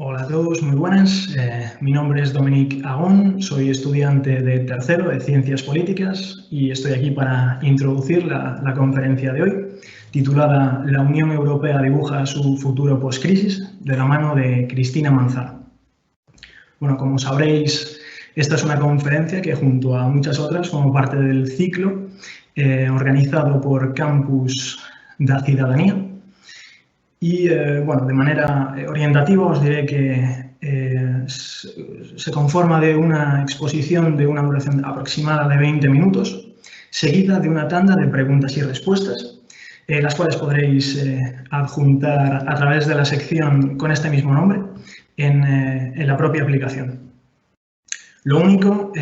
Hola a todos, muy buenas. Mi nombre es Dominic Agón, soy estudiante de tercero de Ciencias Políticas y estoy aquí para introducir la conferencia de hoy, titulada La Unión Europea dibuja su futuro post-crisis, de la mano de Cristina Manzano. Bueno, como sabréis, esta es una conferencia que junto a muchas otras forma parte del ciclo organizado por Campus da Cidadanía. Y bueno, de manera orientativa os diré que se conforma de una exposición de una duración aproximada de 20 minutos, seguida de una tanda de preguntas y respuestas, las cuales podréis adjuntar a través de la sección con este mismo nombre en la propia aplicación. Lo único,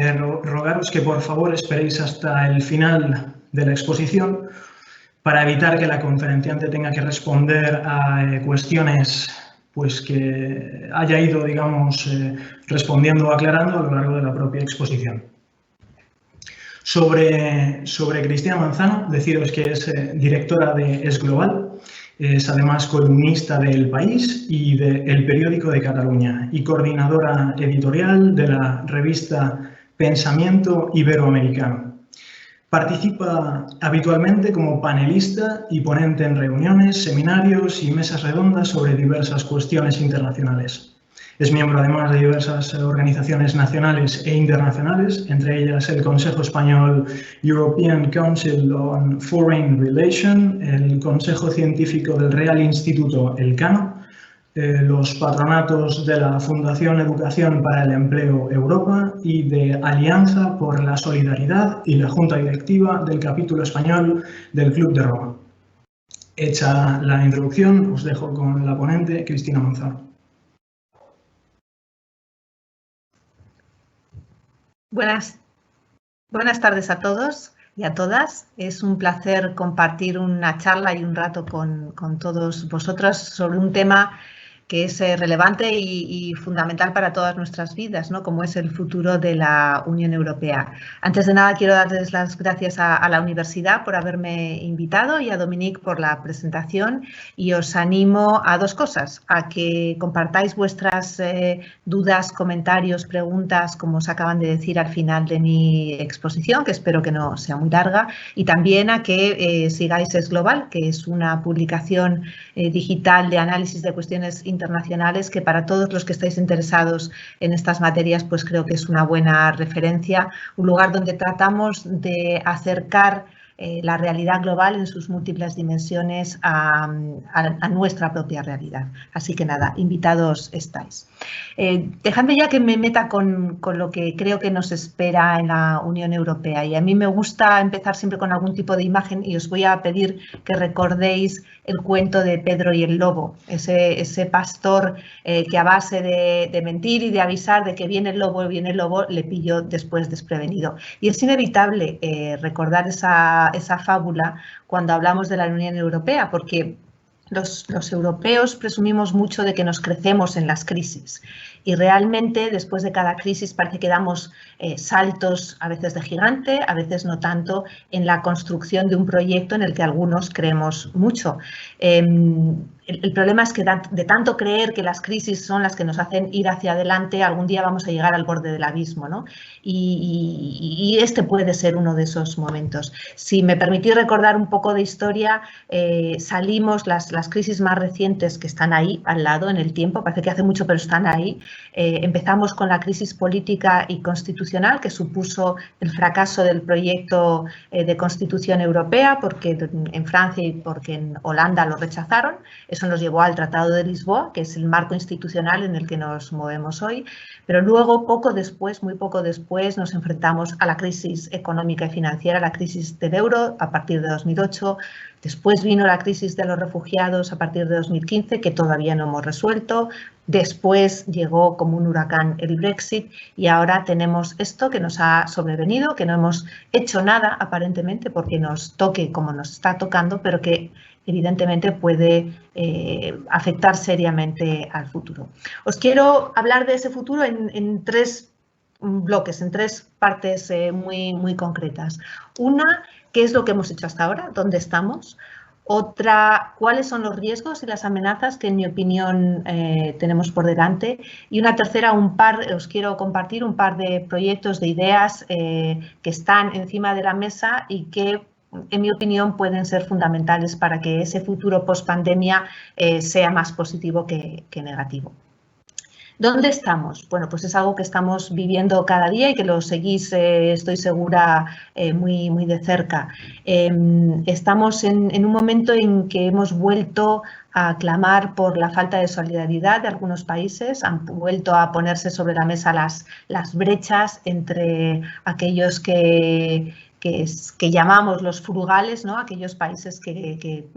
rogaros que por favor esperéis hasta el final de la exposición para evitar que la conferenciante tenga que responder a cuestiones pues, que haya ido, digamos, respondiendo o aclarando a lo largo de la propia exposición. Sobre Cristina Manzano, deciros que es directora de Es Global, es además columnista del País y de El Periódico de Cataluña y coordinadora editorial de la revista Pensamiento Iberoamericano. Participa habitualmente como panelista y ponente en reuniones, seminarios y mesas redondas sobre diversas cuestiones internacionales. Es miembro además de diversas organizaciones nacionales e internacionales, entre ellas el Consejo Español European Council on Foreign Relations, el Consejo Científico del Real Instituto Elcano, los patronatos de la Fundación Educación para el Empleo Europa y de Alianza por la Solidaridad y la Junta Directiva del capítulo español del Club de Roma. Hecha la introducción, os dejo con la ponente, Cristina Manzano. Buenas tardes a todos y a todas. Es un placer compartir una charla y un rato con todos vosotros sobre un tema que es relevante y fundamental para todas nuestras vidas, ¿no? Como es el futuro de la Unión Europea. Antes de nada, quiero darles las gracias a la universidad por haberme invitado y a Dominic por la presentación, y os animo a dos cosas: a que compartáis vuestras dudas, comentarios, preguntas, como os acaban de decir al final de mi exposición, que espero que no sea muy larga, y también a que sigáis Es Global, que es una publicación digital de análisis de cuestiones internacionales que para todos los que estáis interesados en estas materias, pues creo que es una buena referencia, un lugar donde tratamos de acercar la realidad global en sus múltiples dimensiones a nuestra propia realidad. Así que nada, invitados estáis. Dejadme ya que me meta con lo que creo que nos espera en la Unión Europea, y a mí me gusta empezar siempre con algún tipo de imagen, y os voy a pedir que recordéis el cuento de Pedro y el lobo, ese pastor que a base de mentir y de avisar de que viene el lobo, le pilló después desprevenido. Y es inevitable recordar esa fábula cuando hablamos de la Unión Europea, porque los europeos presumimos mucho de que nos crecemos en las crisis, y realmente después de cada crisis parece que damos saltos, a veces de gigante, a veces no tanto, en la construcción de un proyecto en el que algunos creemos mucho. El problema es que de tanto creer que las crisis son las que nos hacen ir hacia adelante, algún día vamos a llegar al borde del abismo, ¿no? Y este puede ser uno de esos momentos. Si me permitís recordar un poco de historia, salimos las crisis más recientes que están ahí al lado en el tiempo, parece que hace mucho pero están ahí. Empezamos con la crisis política y constitucional, que supuso el fracaso del proyecto de Constitución Europea, porque en Francia y porque en Holanda lo rechazaron. Eso nos llevó al Tratado de Lisboa, que es el marco institucional en el que nos movemos hoy. Pero luego, muy poco después, nos enfrentamos a la crisis económica y financiera, la crisis del euro a partir de 2008. Después vino la crisis de los refugiados a partir de 2015, que todavía no hemos resuelto. Después llegó como un huracán el Brexit, y ahora tenemos esto que nos ha sobrevenido, que no hemos hecho nada aparentemente porque nos toque como nos está tocando, pero que evidentemente puede afectar seriamente al futuro. Os quiero hablar de ese futuro en tres bloques, en tres partes muy concretas. Una, ¿qué es lo que hemos hecho hasta ahora? ¿Dónde estamos? Otra, cuáles son los riesgos y las amenazas que, en mi opinión, tenemos por delante. Y una tercera, os quiero compartir un par de proyectos, de ideas que están encima de la mesa y que, en mi opinión, pueden ser fundamentales para que ese futuro post-pandemia sea más positivo que negativo. ¿Dónde estamos? Bueno, pues es algo que estamos viviendo cada día y que lo seguís, estoy segura, muy de cerca. Estamos en un momento en que hemos vuelto a clamar por la falta de solidaridad de algunos países, han vuelto a ponerse sobre la mesa las brechas entre aquellos que llamamos los frugales, ¿no? Aquellos países que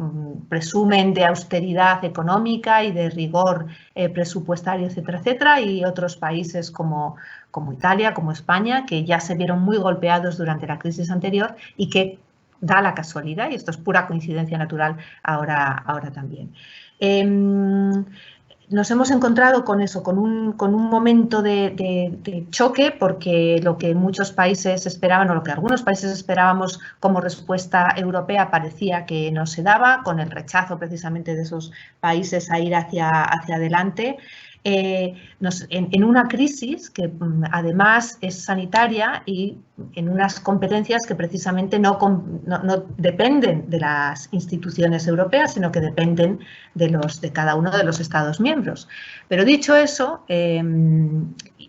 presumen de austeridad económica y de rigor presupuestario, etcétera, etcétera, y otros países como Italia, como España, que ya se vieron muy golpeados durante la crisis anterior y que da la casualidad, y esto es pura coincidencia natural, ahora también. Nos hemos encontrado con eso, con un momento de choque, porque lo que muchos países esperaban, o lo que algunos países esperábamos como respuesta europea, parecía que no se daba, con el rechazo precisamente de esos países a ir hacia adelante. En una crisis que además es sanitaria y en unas competencias que precisamente no dependen de las instituciones europeas, sino que dependen de cada uno de los Estados miembros. Pero dicho eso,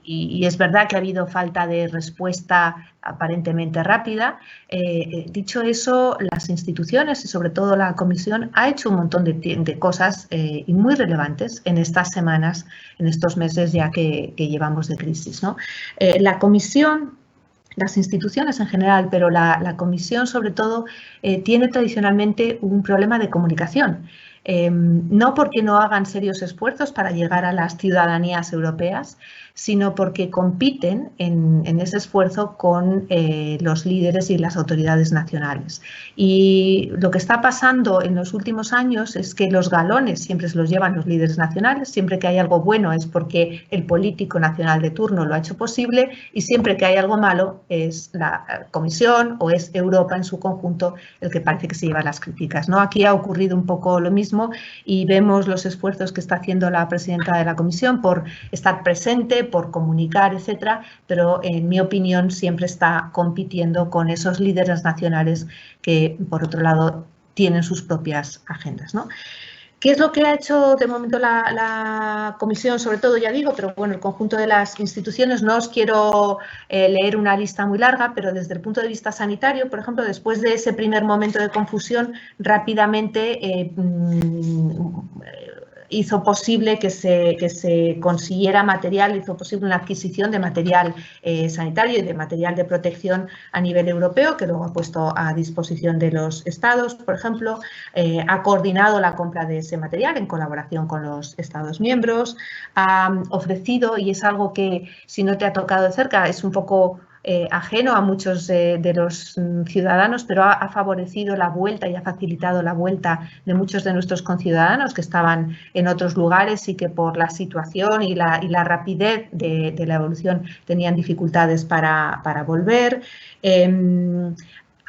y es verdad que ha habido falta de respuesta aparentemente rápida, dicho eso, las instituciones y sobre todo la Comisión ha hecho un montón de cosas y muy relevantes en estas semanas, en estos meses ya que llevamos de crisis, ¿no? La Comisión, las instituciones en general, pero la Comisión sobre todo, tiene tradicionalmente un problema de comunicación. No porque no hagan serios esfuerzos para llegar a las ciudadanías europeas, sino porque compiten en ese esfuerzo con los líderes y las autoridades nacionales. Y lo que está pasando en los últimos años es que los galones siempre se los llevan los líderes nacionales, siempre que hay algo bueno es porque el político nacional de turno lo ha hecho posible, y siempre que hay algo malo es la Comisión o es Europa en su conjunto el que parece que se lleva las críticas, ¿no? Aquí ha ocurrido un poco lo mismo y vemos los esfuerzos que está haciendo la presidenta de la Comisión por estar presente, por comunicar, etcétera, pero en mi opinión siempre está compitiendo con esos líderes nacionales que, por otro lado, tienen sus propias agendas, ¿no? ¿Qué es lo que ha hecho de momento la Comisión? Sobre todo, ya digo, pero bueno, el conjunto de las instituciones. No os quiero leer una lista muy larga, pero desde el punto de vista sanitario, por ejemplo, después de ese primer momento de confusión, rápidamente hizo posible que se consiguiera material, hizo posible una adquisición de material sanitario y de material de protección a nivel europeo, que luego ha puesto a disposición de los Estados, por ejemplo. Ha coordinado la compra de ese material en colaboración con los Estados miembros, ha ofrecido, y es algo que, si no te ha tocado de cerca, es un poco ajeno a muchos de los ciudadanos, pero ha favorecido la vuelta y ha facilitado la vuelta de muchos de nuestros conciudadanos que estaban en otros lugares y que por la situación y la rapidez de la evolución tenían dificultades para volver.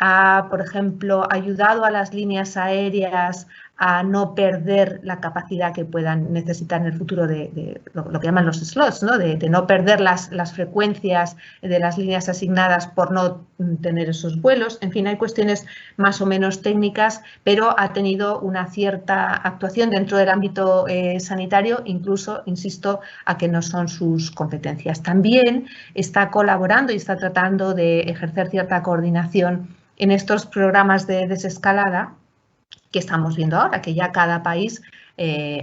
Ha, por ejemplo, ayudado a las líneas aéreas a no perder la capacidad que puedan necesitar en el futuro de lo que llaman los slots, ¿no? De no perder las frecuencias de las líneas asignadas por no tener esos vuelos. En fin, hay cuestiones más o menos técnicas, pero ha tenido una cierta actuación dentro del ámbito sanitario, incluso, insisto, a que no son sus competencias. También está colaborando y está tratando de ejercer cierta coordinación en estos programas de desescalada que estamos viendo ahora, que ya cada país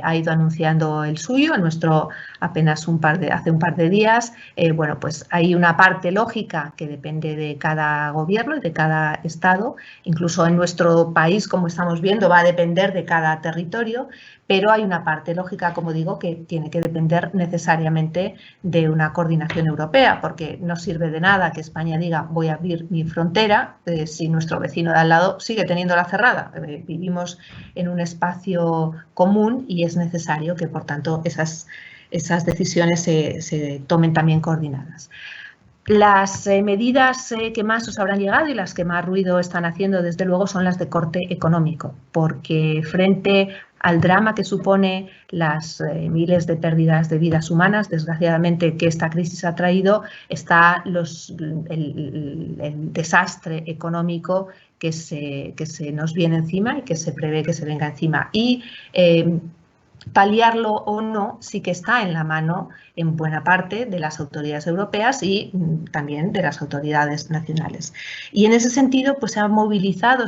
ha ido anunciando el suyo. En nuestro apenas hace un par de días, bueno, pues hay una parte lógica que depende de cada gobierno y de cada estado. Incluso en nuestro país, como estamos viendo, va a depender de cada territorio, pero hay una parte lógica, como digo, que tiene que depender necesariamente de una coordinación europea, porque no sirve de nada que España diga voy a abrir mi frontera si nuestro vecino de al lado sigue teniéndola cerrada. Vivimos en un espacio común y es necesario que, por tanto, esas decisiones se tomen también coordinadas. Las medidas que más os habrán llegado y las que más ruido están haciendo, desde luego, son las de corte económico, porque frente al drama que supone las miles de pérdidas de vidas humanas, desgraciadamente, que esta crisis ha traído, está el desastre económico que se nos viene encima y que se prevé que se venga encima. Y paliarlo o no sí que está en la mano en buena parte de las autoridades europeas y también de las autoridades nacionales. Y en ese sentido, pues se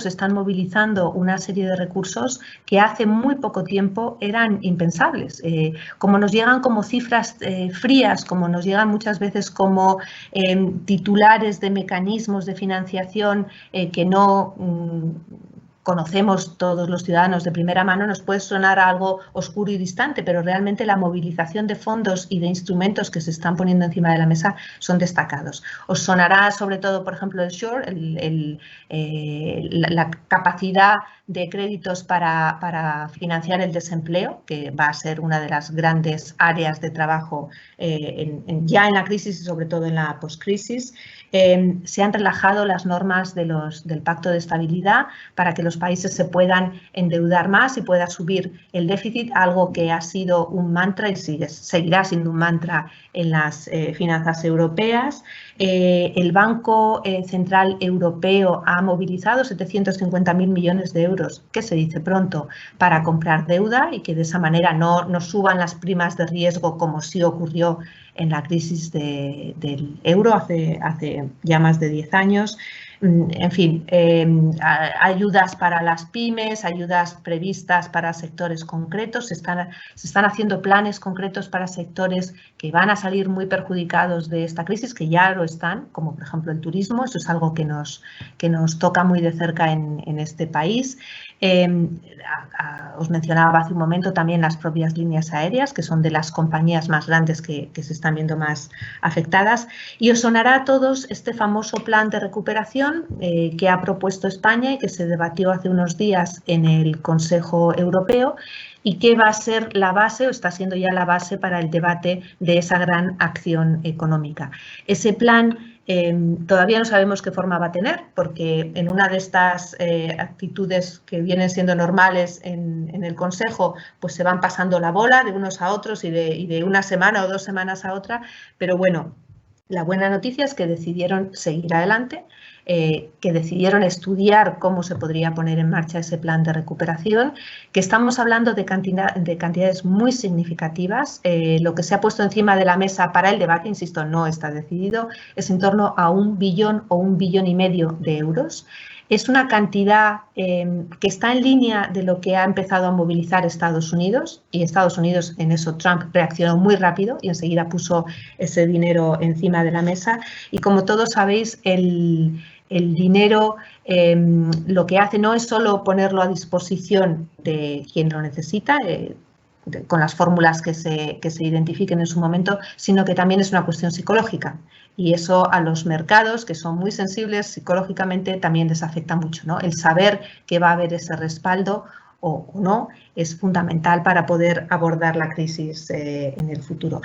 están movilizando una serie de recursos que hace muy poco tiempo eran impensables. Como nos llegan como cifras frías, como nos llegan muchas veces como titulares de mecanismos de financiación que no conocemos todos los ciudadanos de primera mano, nos puede sonar algo oscuro y distante, pero realmente la movilización de fondos y de instrumentos que se están poniendo encima de la mesa son destacados. Os sonará sobre todo, por ejemplo, el SURE, la capacidad de créditos para financiar el desempleo, que va a ser una de las grandes áreas de trabajo ya en la crisis y sobre todo en la postcrisis. Se han relajado las normas del Pacto de Estabilidad para que los países se puedan endeudar más y pueda subir el déficit, algo que ha sido un mantra y seguirá siendo un mantra en las finanzas europeas. El Banco Central Europeo ha movilizado 750.000 millones de euros, que se dice pronto, para comprar deuda y que de esa manera no suban las primas de riesgo como sí ocurrió en la crisis del euro hace ya más de 10 años. En fin, ayudas para las pymes, ayudas previstas para sectores concretos, se están haciendo planes concretos para sectores que van a salir muy perjudicados de esta crisis, que ya lo están, como por ejemplo el turismo. Eso es algo que nos toca muy de cerca en este país. Os mencionaba hace un momento también las propias líneas aéreas, que son de las compañías más grandes que se están viendo más afectadas. Y os sonará a todos este famoso plan de recuperación que ha propuesto España y que se debatió hace unos días en el Consejo Europeo y que va a ser la base, o está siendo ya la base para el debate de esa gran acción económica. Ese plan todavía no sabemos qué forma va a tener, porque en una de estas actitudes que vienen siendo normales en el Consejo, pues se van pasando la bola de unos a otros y de una semana o 2 semanas a otra, pero bueno, la buena noticia es que decidieron seguir adelante, que decidieron estudiar cómo se podría poner en marcha ese plan de recuperación, que estamos hablando de cantidades muy significativas. Lo que se ha puesto encima de la mesa para el debate, insisto, no está decidido, es en torno a 1 billón o 1,5 billones de euros. Es una cantidad que está en línea de lo que ha empezado a movilizar Estados Unidos, y Estados Unidos, en eso Trump reaccionó muy rápido y enseguida puso ese dinero encima de la mesa. Y como todos sabéis, el dinero lo que hace no es solo ponerlo a disposición de quien lo necesita, con las fórmulas que se identifiquen en su momento, sino que también es una cuestión psicológica. Y eso a los mercados, que son muy sensibles psicológicamente, también les afecta mucho, ¿no? El saber que va a haber ese respaldo o no es fundamental para poder abordar la crisis en el futuro.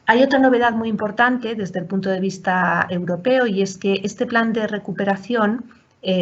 Hay otra novedad muy importante desde el punto de vista europeo, y es que este plan de recuperación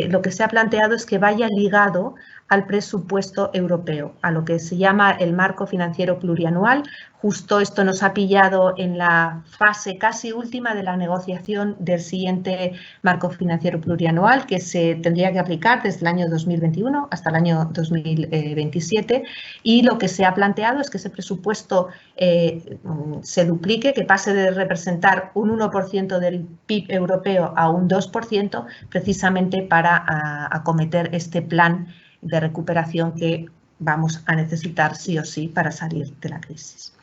lo que se ha planteado es que vaya ligado al presupuesto europeo, a lo que se llama el marco financiero plurianual. Justo esto nos ha pillado en la fase casi última de la negociación del siguiente marco financiero plurianual, que se tendría que aplicar desde el año 2021 hasta el año 2027, y lo que se ha planteado es que ese presupuesto se duplique, que pase de representar un 1% del PIB europeo a un 2%, precisamente para acometer este plan de recuperación que vamos a necesitar sí o sí para salir de la crisis.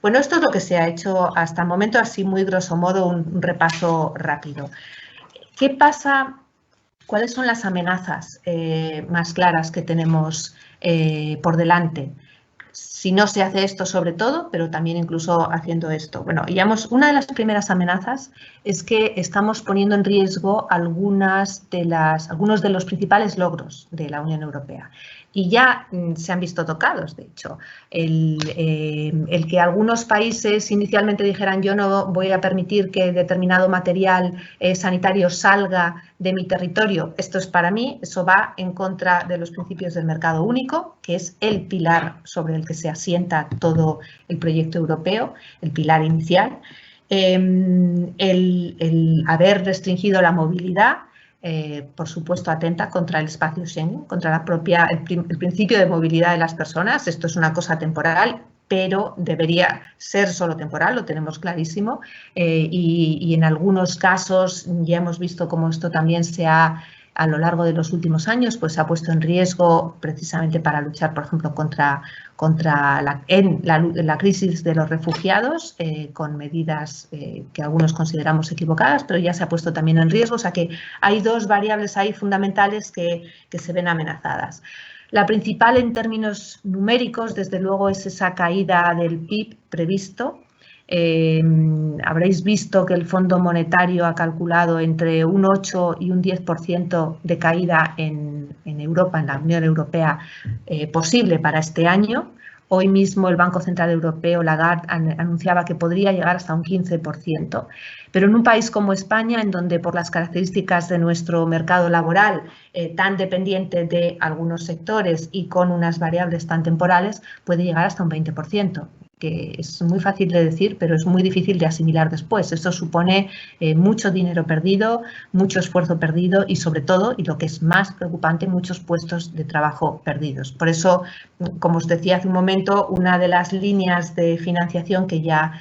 Bueno, esto es lo que se ha hecho hasta el momento, así muy grosso modo, un repaso rápido. ¿Qué pasa? ¿Cuáles son las amenazas más claras que tenemos por delante? Si no se hace esto sobre todo, pero también incluso haciendo esto. Bueno, digamos, una de las primeras amenazas es que estamos poniendo en riesgo algunos de los principales logros de la Unión Europea. y ya se han visto tocados, de hecho. El que algunos países inicialmente dijeran yo no voy a permitir que determinado material sanitario salga de mi territorio, esto es para mí, eso va en contra de los principios del mercado único, que es el pilar sobre el que se asienta todo el proyecto europeo, el pilar inicial. El haber restringido la movilidad, por supuesto, atenta contra el espacio Schengen, contra el principio de movilidad de las personas. Esto es una cosa temporal, pero debería ser solo temporal, lo tenemos clarísimo. Y en algunos casos ya hemos visto cómo esto también a lo largo de los últimos años, pues se ha puesto en riesgo precisamente para luchar, por ejemplo, contra la crisis de los refugiados, con medidas que algunos consideramos equivocadas, pero ya se ha puesto también en riesgo. O sea que hay dos variables ahí fundamentales que se ven amenazadas. La principal en términos numéricos, desde luego, es esa caída del PIB previsto. Habréis visto que el Fondo Monetario ha calculado entre un 8 y un 10% de caída en Europa, en la Unión Europea, posible para este año. Hoy mismo el Banco Central Europeo, Lagarde, anunciaba que podría llegar hasta un 15%. Pero en un país como España, en donde por las características de nuestro mercado laboral, tan dependiente de algunos sectores y con unas variables tan temporales, puede llegar hasta un 20%. Que es muy fácil de decir, pero es muy difícil de asimilar después. Esto supone mucho dinero perdido, mucho esfuerzo perdido y, sobre todo, y lo que es más preocupante, muchos puestos de trabajo perdidos. Por eso, como os decía hace un momento, una de las líneas de financiación que ya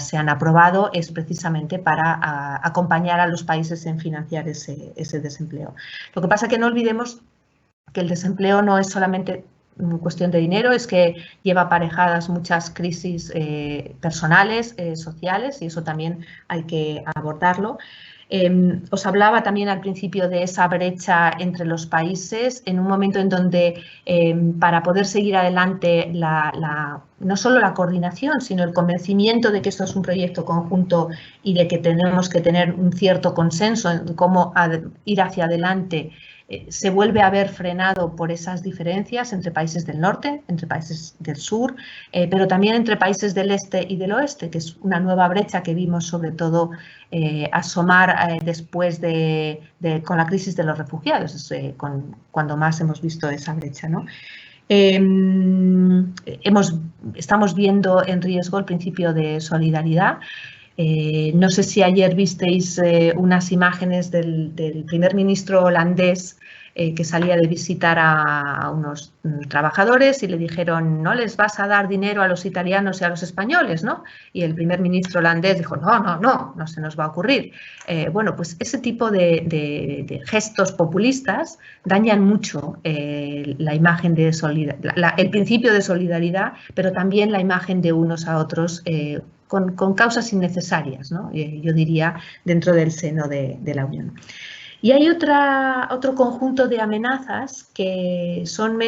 se han aprobado es precisamente para acompañar a los países en financiar ese desempleo. Lo que pasa es que no olvidemos que el desempleo no es solamente cuestión de dinero, es que lleva aparejadas muchas crisis personales, sociales, y eso también hay que abordarlo. Os hablaba también al principio de esa brecha entre los países, en un momento en donde para poder seguir adelante no solo la coordinación, sino el convencimiento de que esto es un proyecto conjunto y de que tenemos que tener un cierto consenso en cómo ir hacia adelante, se vuelve a ver frenado por esas diferencias entre países del norte, entre países del sur, pero también entre países del este y del oeste, que es una nueva brecha que vimos sobre todo asomar después con la crisis de los refugiados, cuando más hemos visto esa brecha, ¿no? Estamos viendo en riesgo el principio de solidaridad. No sé si ayer visteis unas imágenes del primer ministro holandés que salía de visitar a unos trabajadores y le dijeron: no les vas a dar dinero a los italianos y a los españoles, ¿no? Y el primer ministro holandés dijo: no se nos va a ocurrir. Bueno, pues ese tipo de gestos populistas dañan mucho la imagen de el principio de solidaridad, pero también la imagen de unos a otros con causas innecesarias, ¿no? Yo diría, dentro del seno de la Unión. Y hay otro conjunto de amenazas que son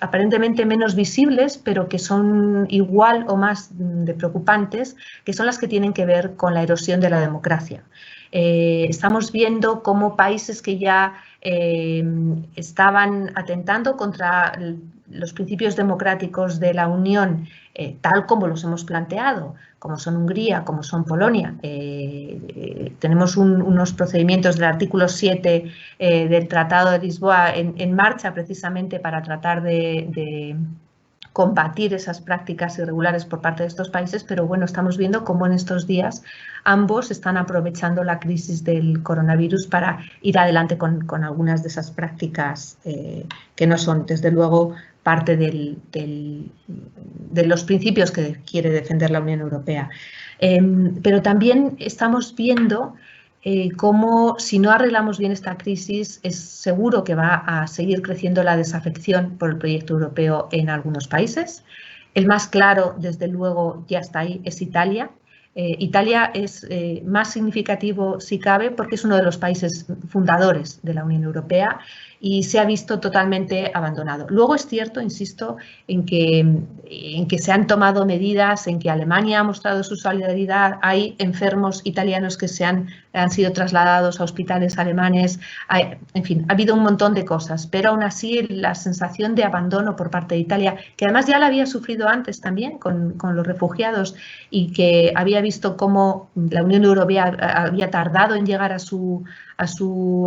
aparentemente menos visibles, pero que son igual o más de preocupantes, que son las que tienen que ver con la erosión de la democracia. Estamos viendo cómo países que ya estaban atentando contra los principios democráticos de la Unión, tal como los hemos planteado, como son Hungría, como son Polonia. Tenemos unos procedimientos del artículo 7 del Tratado de Lisboa en marcha precisamente para tratar de combatir esas prácticas irregulares por parte de estos países, pero bueno, estamos viendo cómo en estos días ambos están aprovechando la crisis del coronavirus para ir adelante con algunas de esas prácticas que no son, desde luego, parte de los principios que quiere defender la Unión Europea. Pero también estamos viendo cómo, si no arreglamos bien esta crisis, es seguro que va a seguir creciendo la desafección por el proyecto europeo en algunos países. El más claro, desde luego, ya está ahí, es Italia. Italia es más significativo, si cabe, porque es uno de los países fundadores de la Unión Europea y se ha visto totalmente abandonado. Luego es cierto, insisto, en que se han tomado medidas, en que Alemania ha mostrado su solidaridad, hay enfermos italianos que han sido trasladados a hospitales alemanes, en fin, ha habido un montón de cosas, pero aún así la sensación de abandono por parte de Italia, que además ya la había sufrido antes también con los refugiados y que había visto cómo la Unión Europea había tardado en llegar a su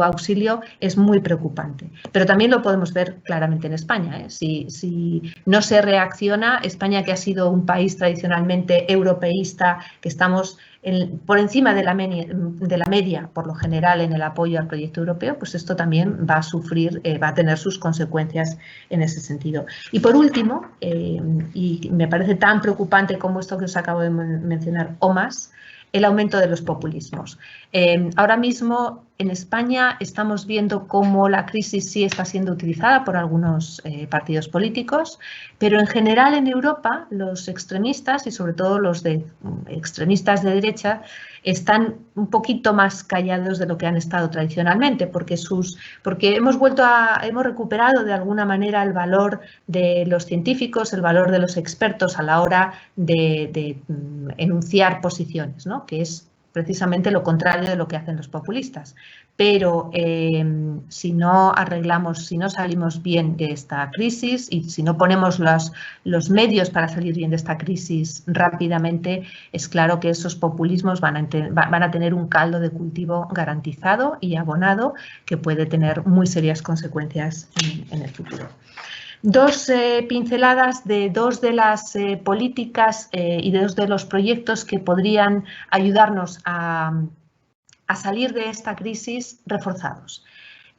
auxilio, es muy preocupante. Pero también lo podemos ver claramente en España, ¿eh? Si no se reacciona, España, que ha sido un país tradicionalmente europeísta, que estamos por encima de la media, por lo general, en el apoyo al proyecto europeo, pues esto también va a sufrir, va a tener sus consecuencias en ese sentido. Y por último, y me parece tan preocupante como esto que os acabo de mencionar o más, el aumento de los populismos. Ahora mismo en España estamos viendo cómo la crisis sí está siendo utilizada por algunos partidos políticos, pero en general en Europa los extremistas y sobre todo los extremistas de derecha están un poquito más callados de lo que han estado tradicionalmente, porque hemos recuperado de alguna manera el valor de los científicos, el valor de los expertos a la hora de enunciar posiciones, ¿no? Que es precisamente lo contrario de lo que hacen los populistas. Pero si no arreglamos, si no salimos bien de esta crisis y si no ponemos los medios para salir bien de esta crisis rápidamente, es claro que esos populismos van a tener un caldo de cultivo garantizado y abonado que puede tener muy serias consecuencias en el futuro. Dos pinceladas de dos de las políticas y de dos de los proyectos que podrían ayudarnos a salir de esta crisis reforzados.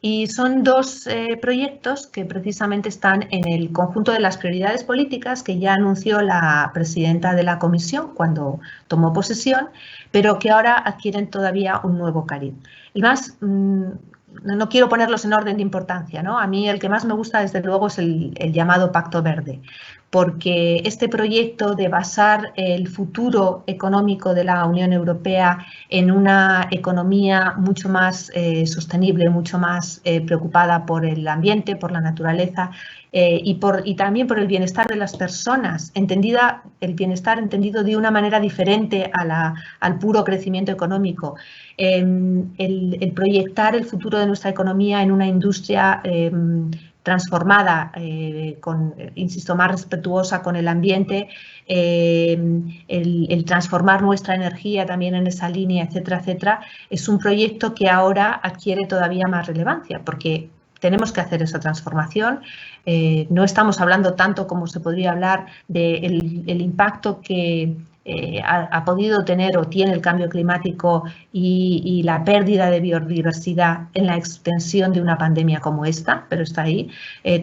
Y son dos proyectos que precisamente están en el conjunto de las prioridades políticas que ya anunció la presidenta de la Comisión cuando tomó posesión, pero que ahora adquieren todavía un nuevo cariz. Y más, no quiero ponerlos en orden de importancia, ¿no? A mí el que más me gusta, desde luego, es el llamado Pacto Verde, porque este proyecto de basar el futuro económico de la Unión Europea en una economía mucho más sostenible, mucho más preocupada por el ambiente, por la naturaleza y también por el bienestar de las personas, el bienestar entendido de una manera diferente al puro crecimiento económico. El proyectar el futuro de nuestra economía en una industria transformada, insisto, más respetuosa con el ambiente, el transformar nuestra energía también en esa línea, etcétera, etcétera, es un proyecto que ahora adquiere todavía más relevancia porque tenemos que hacer esa transformación. No estamos hablando tanto como se podría hablar del impacto que ha podido tener o tiene el cambio climático y la pérdida de biodiversidad en la extensión de una pandemia como esta, pero está ahí.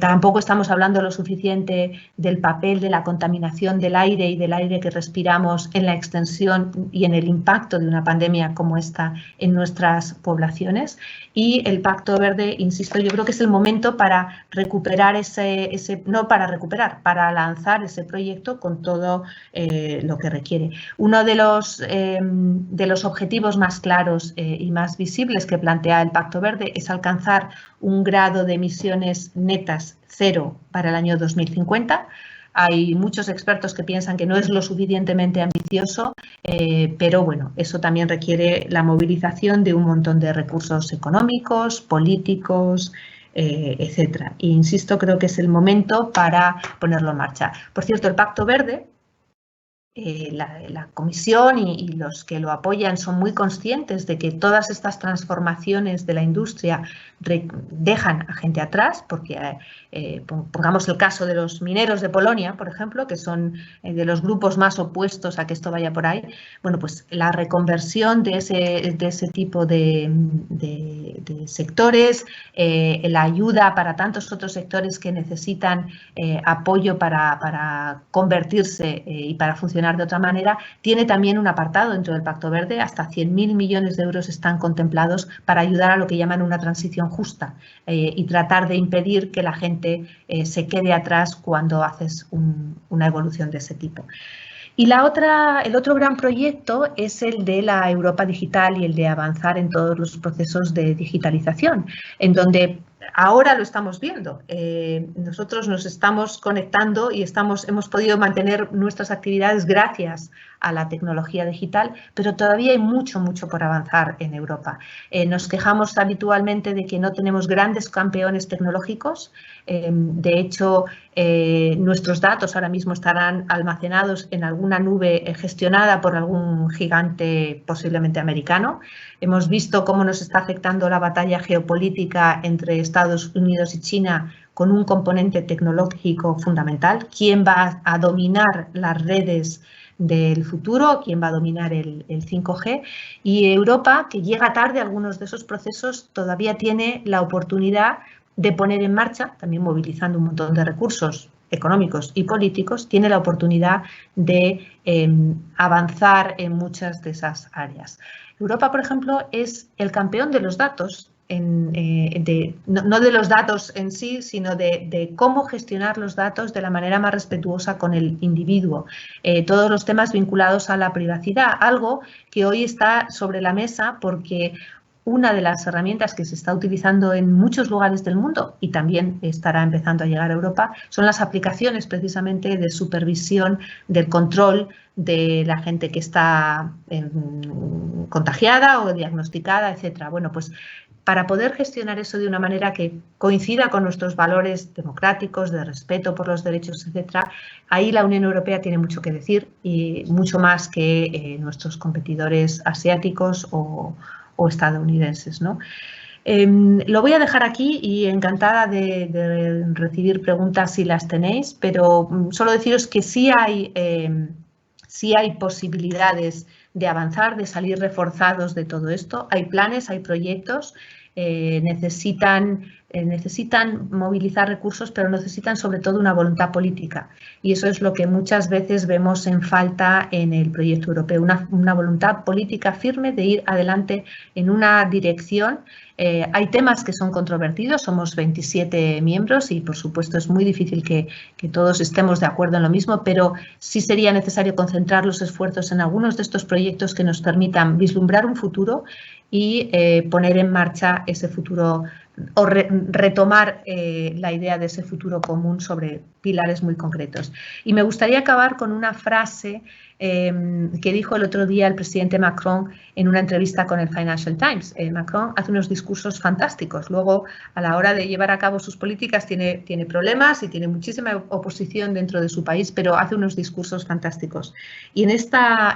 Tampoco estamos hablando lo suficiente del papel de la contaminación del aire y del aire que respiramos en la extensión y en el impacto de una pandemia como esta en nuestras poblaciones. Y el Pacto Verde, insisto, yo creo que es el momento para recuperar para lanzar ese proyecto con todo lo que requiere. Uno de los objetivos más claros y más visibles que plantea el Pacto Verde es alcanzar un grado de emisiones netas cero para el año 2050. Hay muchos expertos que piensan que no es lo suficientemente ambicioso, pero bueno, eso también requiere la movilización de un montón de recursos económicos, políticos, etcétera. E insisto, creo que es el momento para ponerlo en marcha. Por cierto, el Pacto Verde, la Comisión y los que lo apoyan son muy conscientes de que todas estas transformaciones de la industria dejan a gente atrás, porque pongamos el caso de los mineros de Polonia, por ejemplo, que son de los grupos más opuestos a que esto vaya por ahí. Bueno, pues la reconversión de ese tipo de sectores, la ayuda para tantos otros sectores que necesitan apoyo para convertirse y para funcionar de otra manera, tiene también un apartado dentro del Pacto Verde. Hasta 100.000 millones de euros están contemplados para ayudar a lo que llaman una transición justa y tratar de impedir que la gente se quede atrás cuando haces una evolución de ese tipo. Y el otro gran proyecto es el de la Europa digital y el de avanzar en todos los procesos de digitalización, en donde ahora lo estamos viendo. Nosotros nos estamos conectando y hemos podido mantener nuestras actividades gracias a la tecnología digital, pero todavía hay mucho por avanzar en Europa. Nos quejamos habitualmente de que no tenemos grandes campeones tecnológicos. De hecho, nuestros datos ahora mismo estarán almacenados en alguna nube gestionada por algún gigante posiblemente americano. Hemos visto cómo nos está afectando la batalla geopolítica entre Estados Unidos y China con un componente tecnológico fundamental. ¿Quién va a dominar las redes del futuro? ¿Quién va a dominar el 5G? Y Europa, que llega tarde a algunos de esos procesos, todavía tiene la oportunidad de poner en marcha, también movilizando un montón de recursos económicos y políticos, tiene la oportunidad de avanzar en muchas de esas áreas. Europa, por ejemplo, es el campeón de los datos, no de los datos en sí, sino de cómo gestionar los datos de la manera más respetuosa con el individuo. Todos los temas vinculados a la privacidad, algo que hoy está sobre la mesa porque una de las herramientas que se está utilizando en muchos lugares del mundo y también estará empezando a llegar a Europa son las aplicaciones precisamente de supervisión del control de la gente que está contagiada o diagnosticada, etcétera. Bueno, pues para poder gestionar eso de una manera que coincida con nuestros valores democráticos, de respeto por los derechos, etcétera, ahí la Unión Europea tiene mucho que decir y mucho más que nuestros competidores asiáticos o estadounidenses, ¿no? Lo voy a dejar aquí y encantada de recibir preguntas si las tenéis, pero solo deciros que sí hay posibilidades de avanzar, de salir reforzados de todo esto. Hay planes, hay proyectos, necesitan movilizar recursos, pero necesitan sobre todo una voluntad política. Y eso es lo que muchas veces vemos en falta en el proyecto europeo, una voluntad política firme de ir adelante en una dirección. Hay temas que son controvertidos, somos 27 miembros y por supuesto es muy difícil que todos estemos de acuerdo en lo mismo, pero sí sería necesario concentrar los esfuerzos en algunos de estos proyectos que nos permitan vislumbrar un futuro y poner en marcha ese futuro o retomar la idea de ese futuro común sobre pilares muy concretos. Y me gustaría acabar con una frase que dijo el otro día el presidente Macron en una entrevista con el Financial Times. Macron hace unos discursos fantásticos. Luego, a la hora de llevar a cabo sus políticas, tiene problemas y tiene muchísima oposición dentro de su país, pero hace unos discursos fantásticos. Y en esta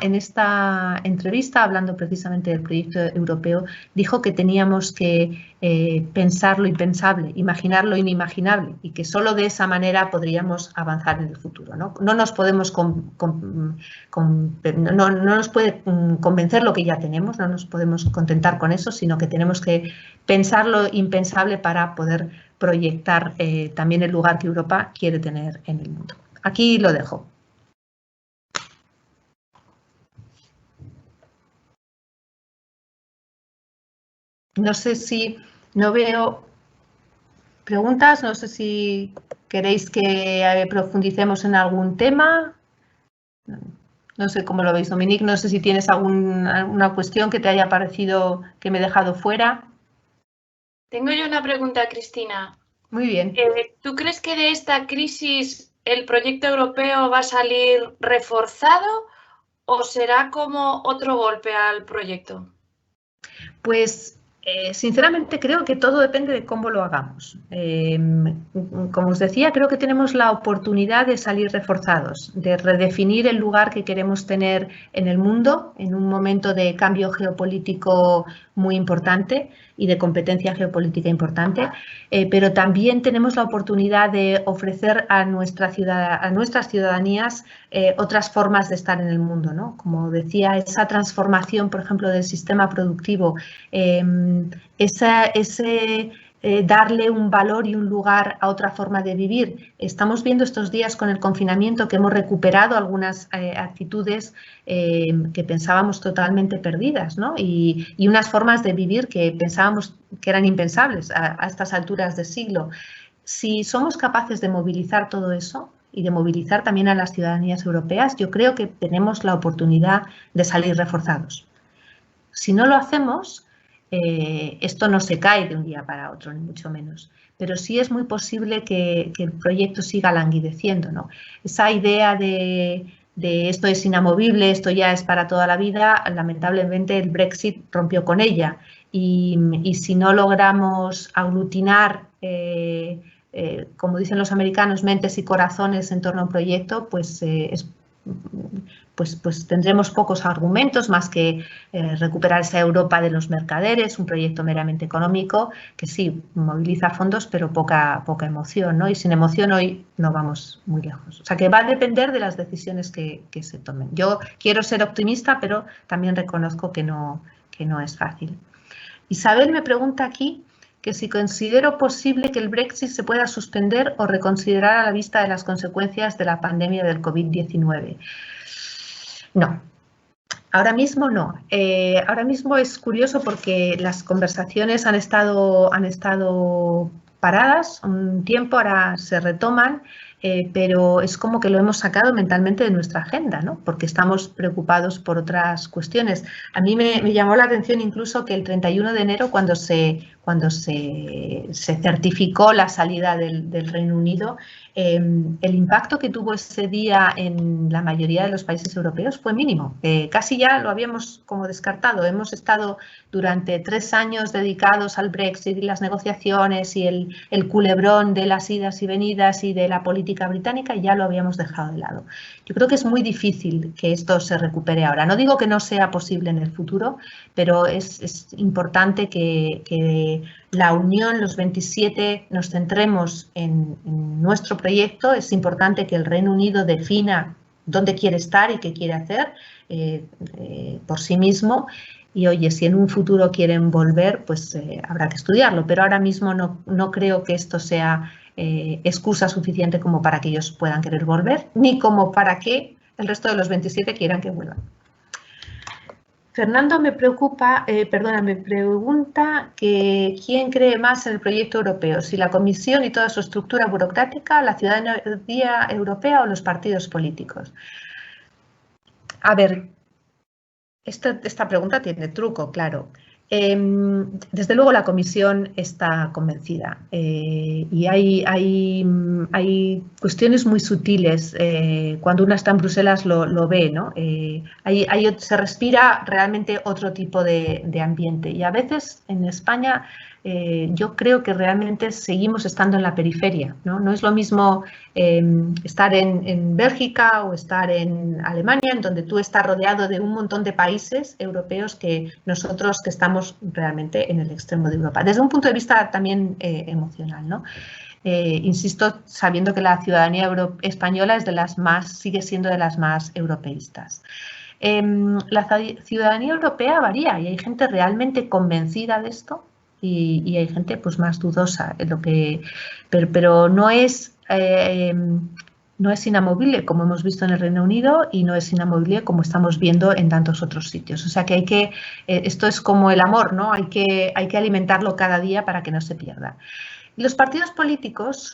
entrevista, hablando precisamente del proyecto europeo, dijo que teníamos que pensar lo impensable, imaginar lo inimaginable y que solo de esa manera podríamos avanzar en el futuro, ¿no? No nos podemos no nos puede convencer lo que ya tenemos, no nos podemos contentar con eso, sino que tenemos que pensar lo impensable para poder proyectar también el lugar que Europa quiere tener en el mundo. Aquí lo dejo. No sé si no veo preguntas, no sé si queréis que profundicemos en algún tema. No sé cómo lo veis, Dominique, no sé si tienes alguna cuestión que te haya parecido que me he dejado fuera. Tengo yo una pregunta, Cristina. Muy bien. ¿Tú crees que de esta crisis el proyecto europeo va a salir reforzado o será como otro golpe al proyecto? Pues sinceramente creo que todo depende de cómo lo hagamos. Como os decía, creo que tenemos la oportunidad de salir reforzados, de redefinir el lugar que queremos tener en el mundo en un momento de cambio geopolítico muy importante y de competencia geopolítica importante, pero también tenemos la oportunidad de ofrecer a nuestras ciudadanías otras formas de estar en el mundo, ¿no? Como decía, esa transformación, por ejemplo, del sistema productivo, darle un valor y un lugar a otra forma de vivir. Estamos viendo estos días con el confinamiento que hemos recuperado algunas actitudes que pensábamos totalmente perdidas, ¿no? Y unas formas de vivir que pensábamos que eran impensables a estas alturas de siglo. Si somos capaces de movilizar todo eso y de movilizar también a las ciudadanías europeas, yo creo que tenemos la oportunidad de salir reforzados. Si no lo hacemos, Esto no se cae de un día para otro, ni mucho menos. Pero sí es muy posible que el proyecto siga languideciendo, ¿no? Esa idea de esto es inamovible, esto ya es para toda la vida, lamentablemente el Brexit rompió con ella. Y si no logramos aglutinar, como dicen los americanos, mentes y corazones en torno a un proyecto, pues tendremos pocos argumentos más que recuperar esa Europa de los mercaderes, un proyecto meramente económico que sí moviliza fondos, pero poca emoción, ¿no? Y sin emoción hoy no vamos muy lejos. O sea que va a depender de las decisiones que se tomen. Yo quiero ser optimista, pero también reconozco que no es fácil. Isabel me pregunta aquí que si considero posible que el Brexit se pueda suspender o reconsiderar a la vista de las consecuencias de la pandemia del COVID-19. No, ahora mismo no. Ahora mismo es curioso porque las conversaciones han estado paradas un tiempo, ahora se retoman, pero es como que lo hemos sacado mentalmente de nuestra agenda, ¿no? Porque estamos preocupados por otras cuestiones. A mí me llamó la atención incluso que el 31 de enero, cuando se certificó la salida del Reino Unido, el impacto que tuvo ese día en la mayoría de los países europeos fue mínimo. Casi ya lo habíamos como descartado. Hemos estado durante 3 años dedicados al Brexit y las negociaciones y el culebrón de las idas y venidas y de la política británica, y ya lo habíamos dejado de lado. Yo creo que es muy difícil que esto se recupere ahora. No digo que no sea posible en el futuro, pero es importante que la Unión, los 27, nos centremos en nuestro proyecto. Es importante que el Reino Unido defina dónde quiere estar y qué quiere hacer por sí mismo. Y oye, si en un futuro quieren volver, pues habrá que estudiarlo. Pero ahora mismo no creo que esto sea excusa suficiente como para que ellos puedan querer volver, ni como para que el resto de los 27 quieran que vuelvan. Fernando me pregunta que quién cree más en el proyecto europeo, si la Comisión y toda su estructura burocrática, la ciudadanía europea o los partidos políticos. A ver, esta pregunta tiene truco, claro. Desde luego la Comisión está convencida y hay cuestiones muy sutiles. Cuando uno está en Bruselas lo ve, ¿no? Se respira realmente otro tipo de ambiente, y a veces en España yo creo que realmente seguimos estando en la periferia, ¿no? No es lo mismo estar en Bélgica o estar en Alemania, en donde tú estás rodeado de un montón de países europeos, que nosotros que estamos realmente en el extremo de Europa, desde un punto de vista también emocional, ¿no? Insisto, sabiendo que la ciudadanía española es sigue siendo de las más europeístas. La ciudadanía europea varía y hay gente realmente convencida de esto y hay gente pues más dudosa, pero no es inamovible como hemos visto en el Reino Unido y no es inamovible como estamos viendo en tantos otros sitios. O sea que esto es como el amor, ¿no? Hay que alimentarlo cada día para que no se pierda. Los partidos políticos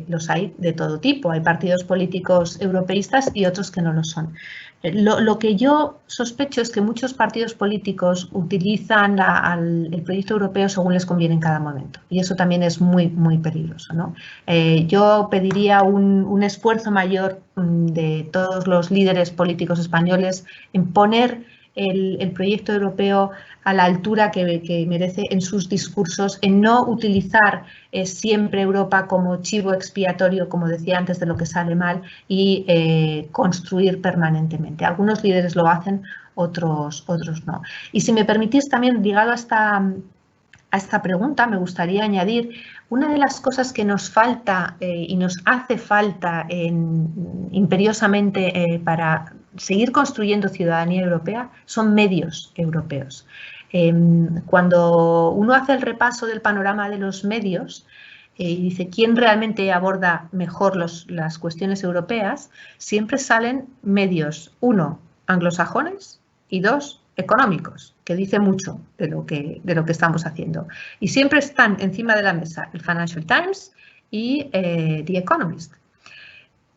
los hay de todo tipo. Hay partidos políticos europeístas y otros que no lo son. Lo que yo sospecho es que muchos partidos políticos utilizan el proyecto europeo según les conviene en cada momento, y eso también es muy, muy peligroso, ¿no? Yo pediría un esfuerzo mayor de todos los líderes políticos españoles en poner el proyecto europeo a la altura que merece en sus discursos, en no utilizar siempre Europa como chivo expiatorio, como decía antes, de lo que sale mal, y construir permanentemente. Algunos líderes lo hacen, otros no. Y si me permitís, también ligado a esta pregunta, me gustaría añadir una de las cosas que nos falta y nos hace falta imperiosamente para seguir construyendo ciudadanía europea son medios europeos. Cuando uno hace el repaso del panorama de los medios y dice quién realmente aborda mejor las cuestiones europeas, siempre salen medios, 1, anglosajones y 2, económicos, que dice mucho de lo que estamos haciendo. Y siempre están encima de la mesa el Financial Times y The Economist.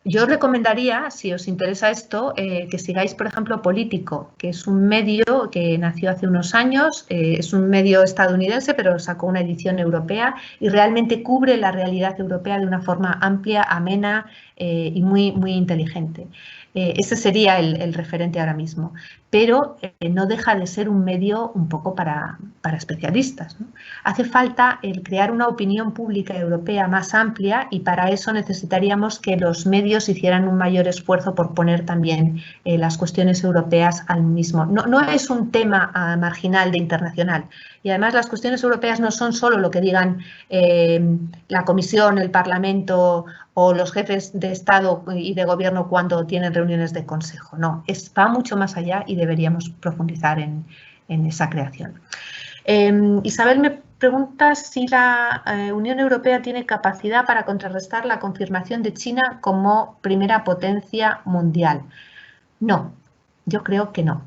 Yo recomendaría, si os interesa esto, que sigáis, por ejemplo, Político, que es un medio que nació hace unos años, es un medio estadounidense, pero sacó una edición europea y realmente cubre la realidad europea de una forma amplia, amena y muy, muy inteligente. Ese sería el referente ahora mismo, pero no deja de ser un medio un poco para especialistas, ¿no? Hace falta el crear una opinión pública europea más amplia y para eso necesitaríamos que los medios hicieran un mayor esfuerzo por poner también las cuestiones europeas al mismo. No es un tema marginal de internacional y además las cuestiones europeas no son solo lo que digan la Comisión, el Parlamento o los jefes de Estado y de Gobierno cuando tienen reuniones de Consejo. No, va mucho más allá y deberíamos profundizar en esa creación. Isabel me pregunta si la Unión Europea tiene capacidad para contrarrestar la confirmación de China como primera potencia mundial. No, yo creo que no.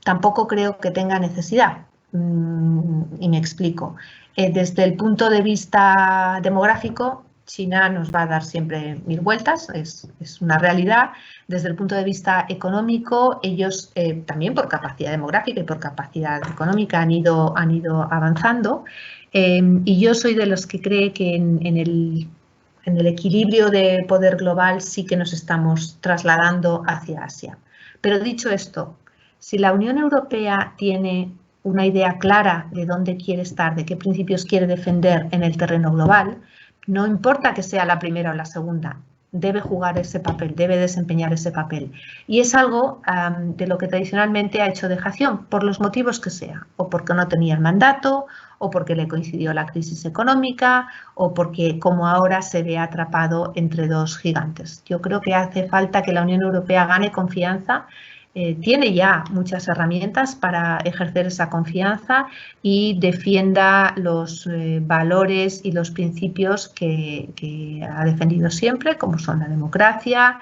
Tampoco creo que tenga necesidad. Y me explico. Desde el punto de vista demográfico, China nos va a dar siempre 1000 vueltas, es una realidad. Desde el punto de vista económico, ellos también por capacidad demográfica y por capacidad económica han ido avanzando. Y yo soy de los que cree que en el equilibrio de poder global sí que nos estamos trasladando hacia Asia. Pero dicho esto, si la Unión Europea tiene una idea clara de dónde quiere estar, de qué principios quiere defender en el terreno global, no importa que sea la primera o la segunda, debe jugar ese papel, debe desempeñar ese papel. Y es algo de lo que tradicionalmente ha hecho dejación, por los motivos que sea, o porque no tenía el mandato, o porque le coincidió la crisis económica, o porque como ahora se ve atrapado entre dos gigantes. Yo creo que hace falta que la Unión Europea gane confianza. Tiene ya muchas herramientas para ejercer esa confianza y defienda los valores y los principios que ha defendido siempre, como son la democracia,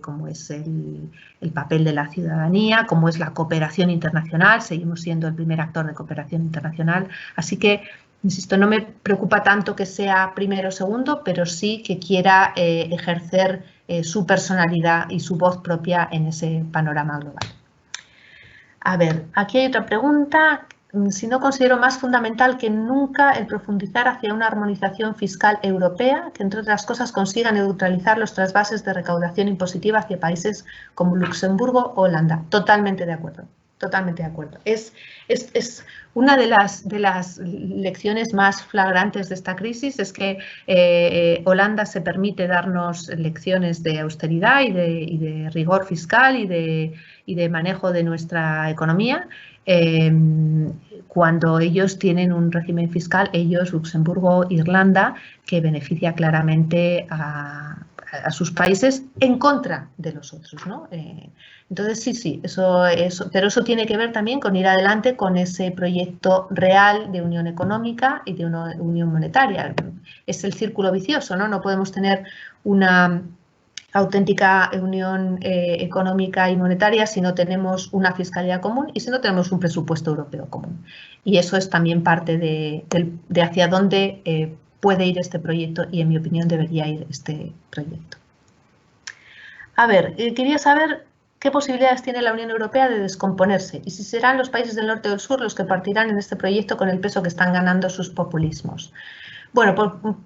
como es el papel de la ciudadanía, como es la cooperación internacional. Seguimos siendo el primer actor de cooperación internacional. Así que, insisto, no me preocupa tanto que sea primero o segundo, pero sí que quiera ejercer su personalidad y su voz propia en ese panorama global. A ver, aquí hay otra pregunta. Si no considero más fundamental que nunca el profundizar hacia una armonización fiscal europea que, entre otras cosas, consiga neutralizar los trasvases de recaudación impositiva hacia países como Luxemburgo o Holanda. Totalmente de acuerdo. Totalmente de acuerdo. Es una de las lecciones más flagrantes de esta crisis, es que Holanda se permite darnos lecciones de austeridad y de rigor fiscal y de manejo de nuestra economía, cuando ellos tienen un régimen fiscal, ellos, Luxemburgo, Irlanda, que beneficia claramente a sus países en contra de los otros, ¿no? Entonces, sí, pero eso tiene que ver también con ir adelante con ese proyecto real de unión económica y de una unión monetaria. Es el círculo vicioso, ¿no? No podemos tener una auténtica unión económica y monetaria si no tenemos una fiscalidad común y si no tenemos un presupuesto europeo común. Y eso es también parte de hacia dónde puede ir este proyecto y, en mi opinión, debería ir este proyecto. A ver, quería saber qué posibilidades tiene la Unión Europea de descomponerse y si serán los países del norte o del sur los que partirán en este proyecto con el peso que están ganando sus populismos. Bueno,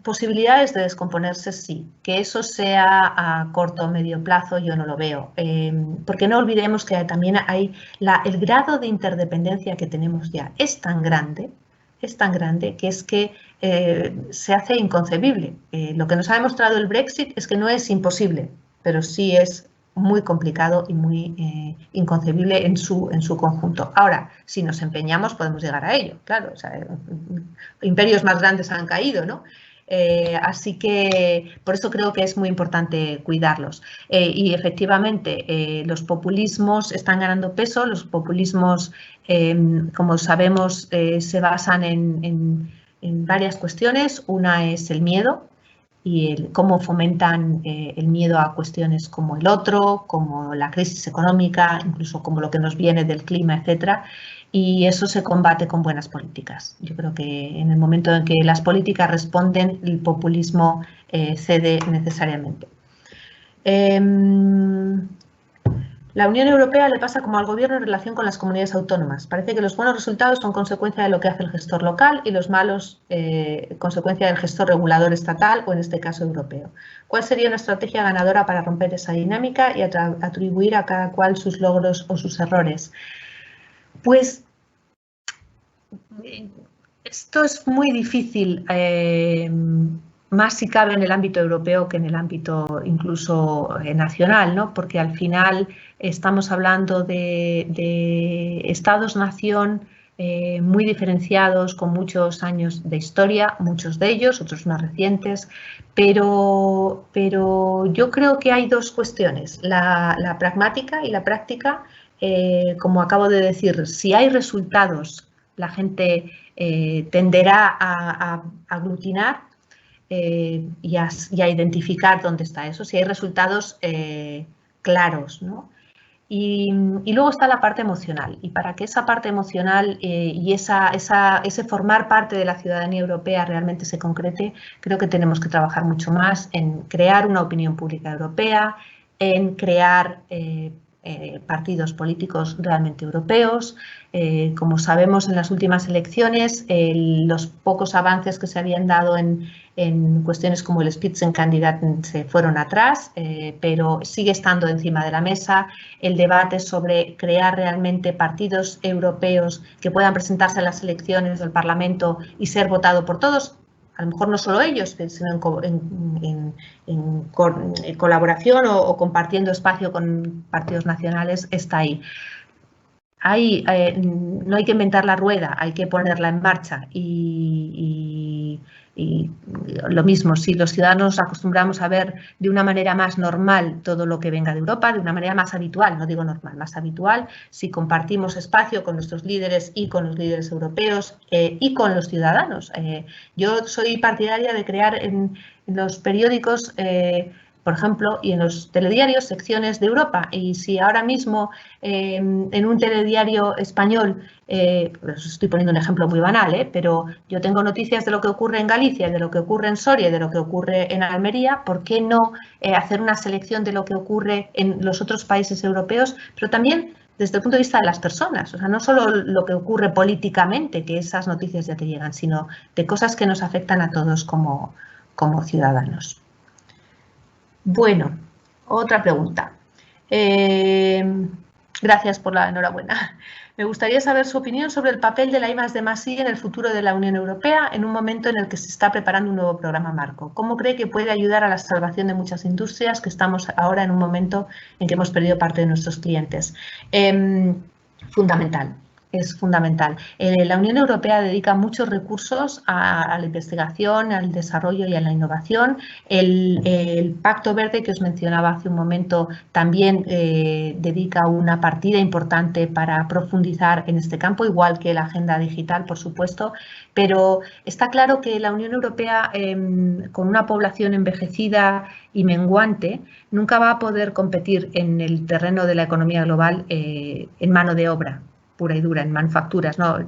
posibilidades de descomponerse sí. Que eso sea a corto o medio plazo yo no lo veo, porque no olvidemos que también hay el grado de interdependencia que tenemos ya es tan grande que es que se hace inconcebible. Lo que nos ha demostrado el Brexit es que no es imposible, pero sí es muy complicado y muy inconcebible en su conjunto. Ahora, si nos empeñamos podemos llegar a ello, claro, o sea, imperios más grandes han caído, ¿no? Así que por eso creo que es muy importante cuidarlos. Y efectivamente, los populismos están ganando peso, los populismos, como sabemos, se basan en varias cuestiones. Una es el miedo y cómo fomentan el miedo a cuestiones como el otro, como la crisis económica, incluso como lo que nos viene del clima, etcétera. Y eso se combate con buenas políticas. Yo creo que en el momento en que las políticas responden, el populismo cede necesariamente. La Unión Europea le pasa como al Gobierno en relación con las comunidades autónomas. Parece que los buenos resultados son consecuencia de lo que hace el gestor local y los malos consecuencia del gestor regulador estatal o en este caso europeo. ¿Cuál sería una estrategia ganadora para romper esa dinámica y atribuir a cada cual sus logros o sus errores? Pues esto es muy difícil, más si cabe en el ámbito europeo que en el ámbito incluso nacional, ¿no? Porque al final estamos hablando de estados-nación muy diferenciados, con muchos años de historia, muchos de ellos, otros más recientes, pero yo creo que hay dos cuestiones, la pragmática y la práctica. Como acabo de decir, si hay resultados, la gente tenderá a aglutinar y a identificar dónde está eso, si hay resultados claros, ¿no? Y luego está la parte emocional, y para que esa parte emocional y ese formar parte de la ciudadanía europea realmente se concrete, creo que tenemos que trabajar mucho más en crear una opinión pública europea, en crear partidos políticos realmente europeos. Como sabemos, en las últimas elecciones, los pocos avances que se habían dado en cuestiones como el Spitzenkandidat se fueron atrás, pero sigue estando encima de la mesa el debate sobre crear realmente partidos europeos que puedan presentarse a las elecciones del Parlamento y ser votado por todos. A lo mejor no solo ellos, sino en colaboración o compartiendo espacio con partidos nacionales, está ahí. No hay que inventar la rueda, hay que ponerla en marcha y lo mismo, si los ciudadanos acostumbramos a ver de una manera más normal todo lo que venga de Europa, de una manera más habitual, no digo normal, más habitual, si compartimos espacio con nuestros líderes y con los líderes europeos y con los ciudadanos. Yo soy partidaria de crear en los periódicos por ejemplo, y en los telediarios, secciones de Europa. Y si ahora mismo en un telediario español, pues estoy poniendo un ejemplo muy banal, pero yo tengo noticias de lo que ocurre en Galicia, de lo que ocurre en Soria, de lo que ocurre en Almería, ¿por qué no hacer una selección de lo que ocurre en los otros países europeos, pero también desde el punto de vista de las personas? O sea, no solo lo que ocurre políticamente, que esas noticias ya te llegan, sino de cosas que nos afectan a todos como ciudadanos. Bueno, otra pregunta. Gracias por la enhorabuena. Me gustaría saber su opinión sobre el papel de la I+D+I en el futuro de la Unión Europea en un momento en el que se está preparando un nuevo programa marco. ¿Cómo cree que puede ayudar a la salvación de muchas industrias que estamos ahora en un momento en que hemos perdido parte de nuestros clientes? Fundamental. Es fundamental. La Unión Europea dedica muchos recursos a la investigación, al desarrollo y a la innovación. El Pacto Verde que os mencionaba hace un momento también dedica una partida importante para profundizar en este campo, igual que la Agenda Digital, por supuesto. Pero está claro que la Unión Europea, con una población envejecida y menguante, nunca va a poder competir en el terreno de la economía global en mano de obra pura y dura, en manufacturas, ¿no?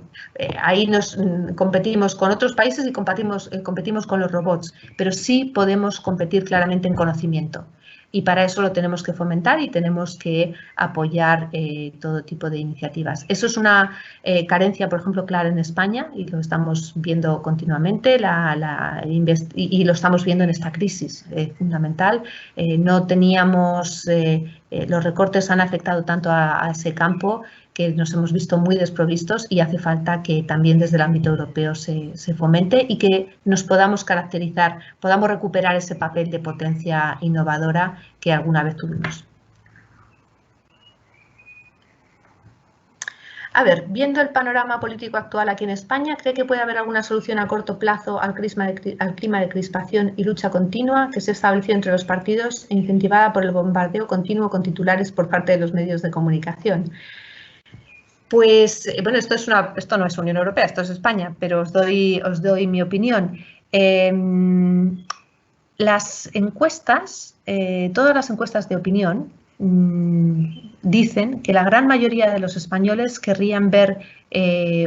Ahí nos competimos con otros países y competimos con los robots, pero sí podemos competir claramente en conocimiento. Y para eso lo tenemos que fomentar y tenemos que apoyar todo tipo de iniciativas. Eso es una carencia, por ejemplo, clara en España y lo estamos viendo continuamente y lo estamos viendo en esta crisis fundamental. No teníamos, los recortes han afectado tanto a ese campo que nos hemos visto muy desprovistos y hace falta que también desde el ámbito europeo se fomente y que nos podamos caracterizar, podamos recuperar ese papel de potencia innovadora que alguna vez tuvimos. A ver, viendo el panorama político actual aquí en España, ¿cree que puede haber alguna solución a corto plazo al clima de crispación y lucha continua que se estableció entre los partidos e incentivada por el bombardeo continuo con titulares por parte de los medios de comunicación? Pues, bueno, esto no es Unión Europea, esto es España, pero os doy mi opinión. Las encuestas, todas las encuestas de opinión, dicen que la gran mayoría de los españoles querrían ver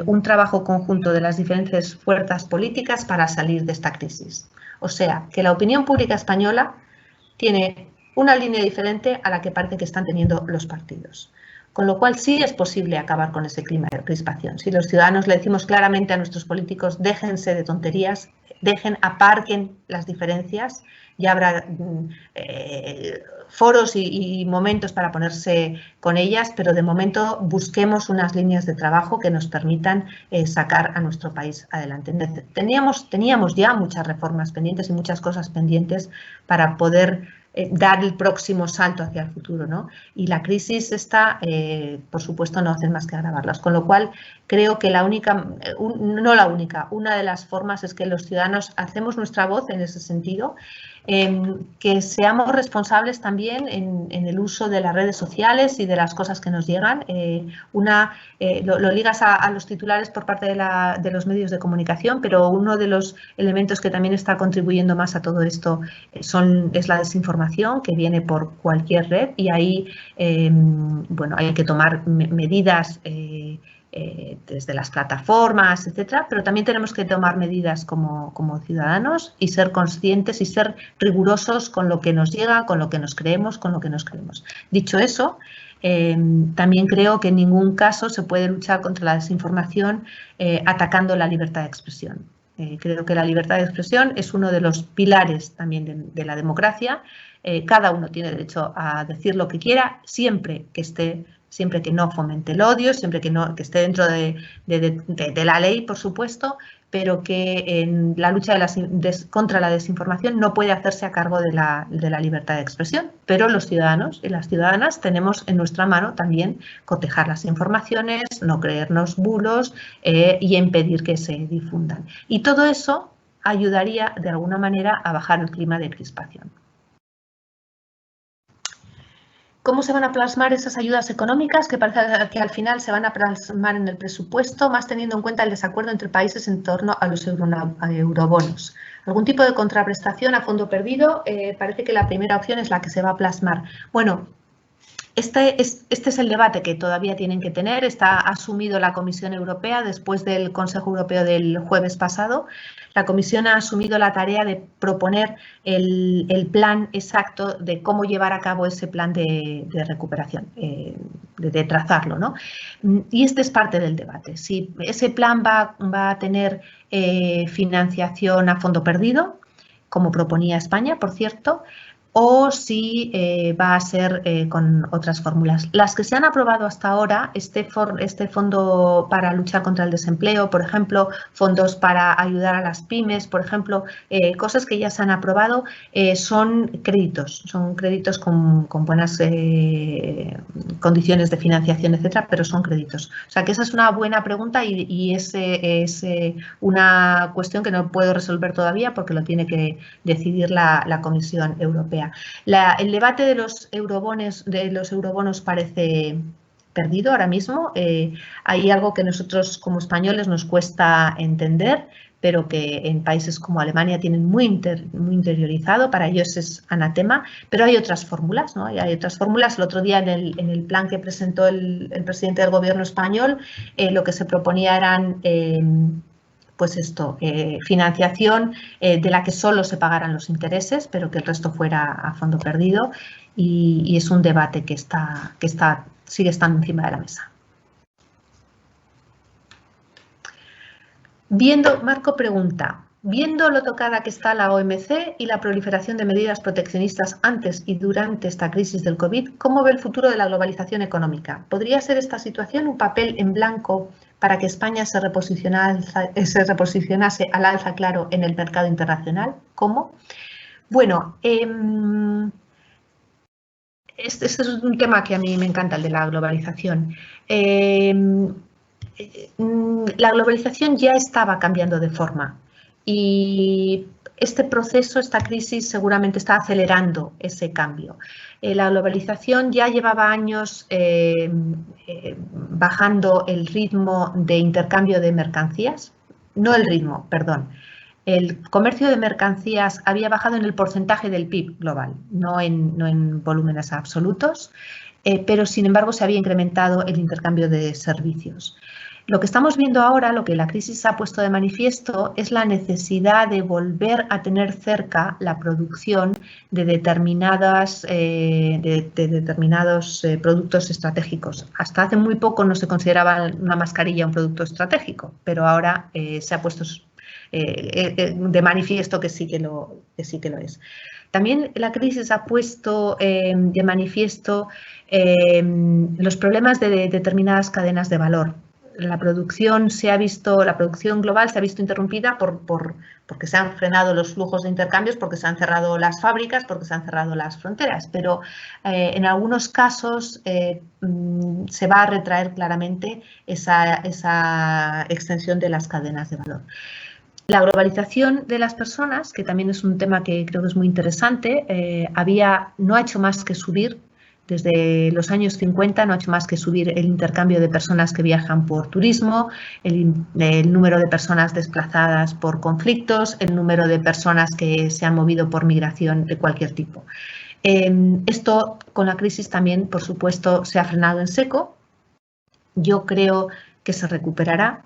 un trabajo conjunto de las diferentes fuerzas políticas para salir de esta crisis. O sea, que la opinión pública española tiene una línea diferente a la que parece que están teniendo los partidos. Con lo cual sí es posible acabar con ese clima de crispación. Si los ciudadanos le decimos claramente a nuestros políticos, déjense de tonterías, aparquen las diferencias, ya habrá foros y momentos para ponerse con ellas, pero de momento busquemos unas líneas de trabajo que nos permitan sacar a nuestro país adelante. Teníamos ya muchas reformas pendientes y muchas cosas pendientes para poder dar el próximo salto hacia el futuro, ¿no? Y la crisis esta, por supuesto, no hace más que agravarlas. Con lo cual, creo que una de las formas es que los ciudadanos hacemos nuestra voz en ese sentido, que seamos responsables también en el uso de las redes sociales y de las cosas que nos llegan. Lo ligas a los titulares por parte de los medios de comunicación, pero uno de los elementos que también está contribuyendo más a todo esto es la desinformación que viene por cualquier red, y ahí bueno, hay que tomar medidas desde las plataformas, etcétera, pero también tenemos que tomar medidas como ciudadanos y ser conscientes y ser rigurosos con lo que nos llega, con lo que nos creemos, con lo que nos creemos. Dicho eso, también creo que en ningún caso se puede luchar contra la desinformación atacando la libertad de expresión. Creo que la libertad de expresión es uno de los pilares también de la democracia. Cada uno tiene derecho a decir lo que quiera, siempre que no fomente el odio, siempre que esté dentro de la ley, por supuesto, pero que en la lucha contra la desinformación no puede hacerse a cargo de la libertad de expresión. Pero los ciudadanos y las ciudadanas tenemos en nuestra mano también cotejar las informaciones, no creernos bulos y impedir que se difundan. Y todo eso ayudaría de alguna manera a bajar el clima de crispación. ¿Cómo se van a plasmar esas ayudas económicas que parece que al final se van a plasmar en el presupuesto, más teniendo en cuenta el desacuerdo entre países en torno a los eurobonos? ¿Algún tipo de contraprestación a fondo perdido? Parece que la primera opción es la que se va a plasmar. Bueno, este es el debate que todavía tienen que tener. Está asumido la Comisión Europea después del Consejo Europeo del jueves pasado. La Comisión ha asumido la tarea de proponer el plan exacto de cómo llevar a cabo ese plan de recuperación, de trazarlo, ¿no? Y este es parte del debate. Si ese plan va a tener financiación a fondo perdido, como proponía España, por cierto, o si va a ser con otras fórmulas. Las que se han aprobado hasta ahora, este fondo para luchar contra el desempleo, por ejemplo, fondos para ayudar a las pymes, por ejemplo, cosas que ya se han aprobado, son créditos con buenas condiciones de financiación, etcétera, pero son créditos. O sea que esa es una buena pregunta y es una cuestión que no puedo resolver todavía porque lo tiene que decidir la Comisión Europea. El debate de los eurobonos parece perdido ahora mismo. Hay algo que nosotros como españoles nos cuesta entender, pero que en países como Alemania tienen muy interiorizado, para ellos es anatema, pero hay otras fórmulas, ¿no? Hay otras fórmulas. El otro día en el plan que presentó el presidente del gobierno español, lo que se proponía eran pues esto, financiación de la que solo se pagaran los intereses, pero que el resto fuera a fondo perdido, y es un debate que sigue estando encima de la mesa. Marco pregunta, viendo lo tocada que está la OMC y la proliferación de medidas proteccionistas antes y durante esta crisis del COVID, ¿cómo ve el futuro de la globalización económica? ¿Podría ser esta situación un papel en blanco para que España se reposicionase al alza, claro, en el mercado internacional? ¿Cómo? Bueno, este es un tema que a mí me encanta, el de la globalización. La globalización ya estaba cambiando de forma y este proceso, esta crisis, seguramente está acelerando ese cambio. La globalización ya llevaba años bajando el ritmo de intercambio de mercancías, no el ritmo, perdón. El comercio de mercancías había bajado en el porcentaje del PIB global, no en volúmenes absolutos. pero sin embargo se había incrementado el intercambio de servicios. Lo que estamos viendo ahora, lo que la crisis ha puesto de manifiesto, es la necesidad de volver a tener cerca la producción de determinados productos estratégicos. Hasta hace muy poco no se consideraba una mascarilla un producto estratégico, pero ahora se ha puesto de manifiesto que sí que lo es. También la crisis ha puesto de manifiesto los problemas de determinadas cadenas de valor. La producción global se ha visto interrumpida porque se han frenado los flujos de intercambios, porque se han cerrado las fábricas, porque se han cerrado las fronteras, pero en algunos casos se va a retraer claramente esa extensión de las cadenas de valor. La globalización de las personas, que también es un tema que creo que es muy interesante, no ha hecho más que subir. Desde los años 50 no ha hecho más que subir el intercambio de personas que viajan por turismo, el número de personas desplazadas por conflictos, el número de personas que se han movido por migración de cualquier tipo. Esto con la crisis también, por supuesto, se ha frenado en seco. Yo creo que se recuperará.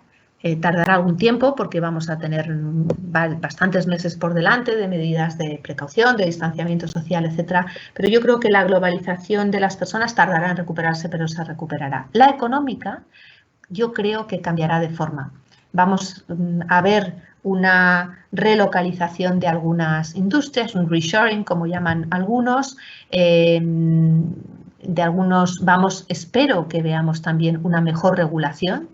Tardará algún tiempo porque vamos a tener bastantes meses por delante de medidas de precaución, de distanciamiento social, etcétera. Pero yo creo que la globalización de las personas tardará en recuperarse, pero se recuperará. La económica, yo creo que cambiará de forma. Vamos a ver una relocalización de algunas industrias, un reshoring, como llaman algunos. Espero que veamos también una mejor regulación,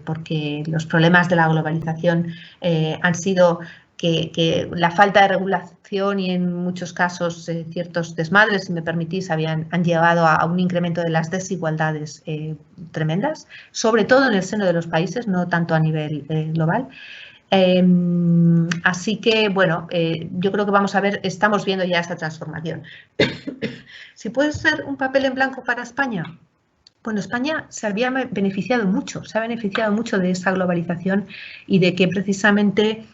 porque los problemas de la globalización han sido que la falta de regulación y en muchos casos ciertos desmadres, si me permitís, han llevado a un incremento de las desigualdades tremendas, sobre todo en el seno de los países, no tanto a nivel global. Así que, bueno, yo creo que estamos viendo ya esta transformación. Si puede ser un papel en blanco para España. Bueno, España se ha beneficiado mucho de esa globalización y de que precisamente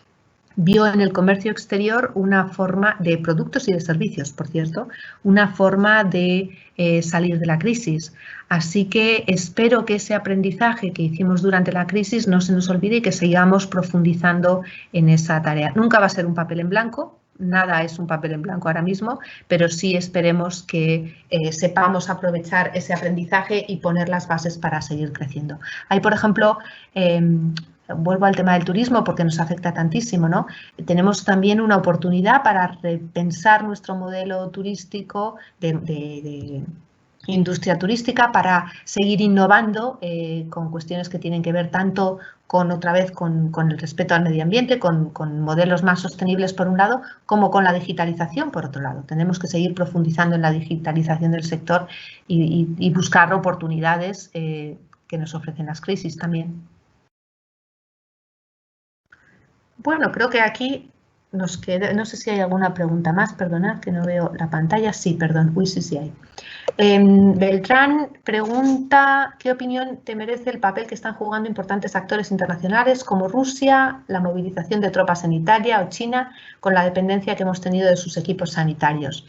vio en el comercio exterior una forma de productos y de servicios, por cierto, una forma de salir de la crisis. Así que espero que ese aprendizaje que hicimos durante la crisis no se nos olvide y que sigamos profundizando en esa tarea. Nunca va a ser un papel en blanco. Nada es un papel en blanco ahora mismo, pero sí esperemos que sepamos aprovechar ese aprendizaje y poner las bases para seguir creciendo. Hay, por ejemplo, vuelvo al tema del turismo porque nos afecta tantísimo, ¿no? Tenemos también una oportunidad para repensar nuestro modelo turístico de industria turística, para seguir innovando con cuestiones que tienen que ver tanto con el respeto al medio ambiente, con modelos más sostenibles por un lado, como con la digitalización por otro lado. Tenemos que seguir profundizando en la digitalización del sector y buscar oportunidades que nos ofrecen las crisis también. Bueno, creo que aquí nos queda, no sé si hay alguna pregunta más, perdonad que no veo la pantalla. Sí, perdón, sí hay. Beltrán pregunta, ¿qué opinión te merece el papel que están jugando importantes actores internacionales como Rusia, la movilización de tropas en Italia o China, con la dependencia que hemos tenido de sus equipos sanitarios?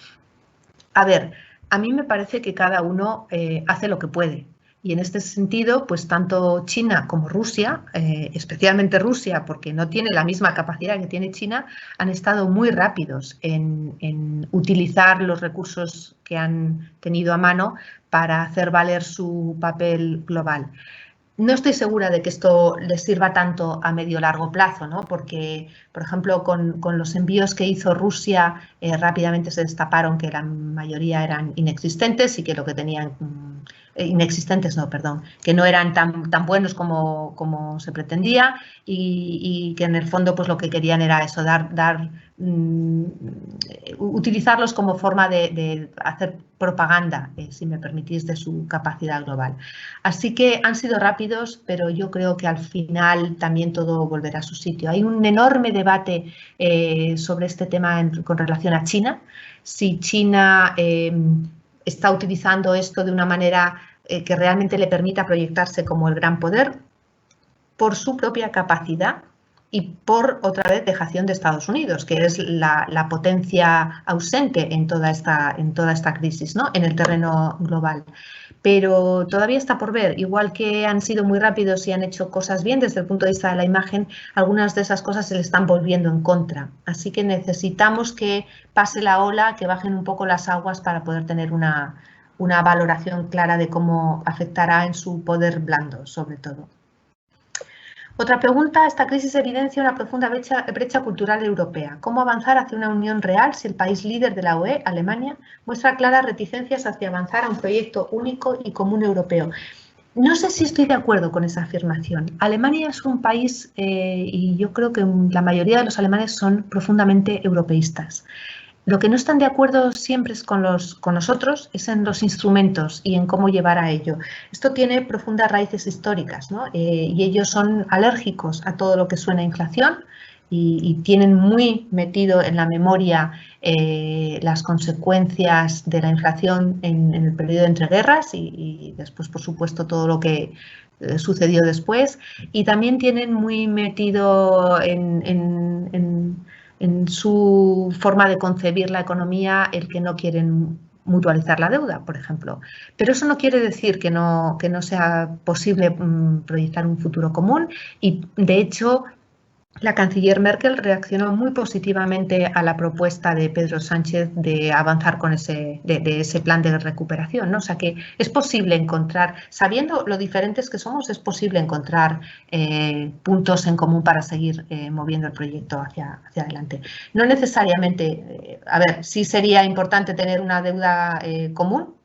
A ver, a mí me parece que cada uno hace lo que puede. Y en este sentido, pues tanto China como Rusia, especialmente Rusia, porque no tiene la misma capacidad que tiene China, han estado muy rápidos en utilizar los recursos que han tenido a mano para hacer valer su papel global. No estoy segura de que esto les sirva tanto a medio o largo plazo, ¿no? Porque, por ejemplo, con los envíos que hizo Rusia, rápidamente se destaparon que la mayoría eran inexistentes y que lo que tenían... que no eran tan buenos como se pretendía y que en el fondo pues lo que querían era eso, utilizarlos como forma de hacer propaganda, si me permitís, de su capacidad global. Así que han sido rápidos, pero yo creo que al final también todo volverá a su sitio. Hay un enorme debate sobre este tema con relación a China. Si China está utilizando esto de una manera que realmente le permita proyectarse como el gran poder por su propia capacidad y por otra vez dejación de Estados Unidos, que es la potencia ausente en toda esta crisis, ¿no? En el terreno global. Pero todavía está por ver, igual que han sido muy rápidos y han hecho cosas bien desde el punto de vista de la imagen, algunas de esas cosas se le están volviendo en contra. Así que necesitamos que pase la ola, que bajen un poco las aguas para poder tener una valoración clara de cómo afectará en su poder blando, sobre todo. Otra pregunta, esta crisis evidencia una profunda brecha cultural europea. ¿Cómo avanzar hacia una unión real si el país líder de la UE, Alemania, muestra claras reticencias hacia avanzar a un proyecto único y común europeo? No sé si estoy de acuerdo con esa afirmación. Alemania es un país, y yo creo que la mayoría de los alemanes son profundamente europeístas. Lo que no están de acuerdo siempre es con nosotros, es en los instrumentos y en cómo llevar a ello. Esto tiene profundas raíces históricas, ¿no? Y ellos son alérgicos a todo lo que suena a inflación y tienen muy metido en la memoria las consecuencias de la inflación en el periodo de entreguerras y después, por supuesto, todo lo que sucedió después. Y también tienen muy metido en su forma de concebir la economía el que no quieren mutualizar la deuda, por ejemplo. Pero eso no quiere decir que no sea posible proyectar un futuro común y, de hecho, la canciller Merkel reaccionó muy positivamente a la propuesta de Pedro Sánchez de avanzar con ese plan de recuperación, ¿no? O sea que es posible encontrar, sabiendo lo diferentes que somos, es posible encontrar puntos en común para seguir moviendo el proyecto hacia adelante. No necesariamente, a ver, sí sería importante tener una deuda común,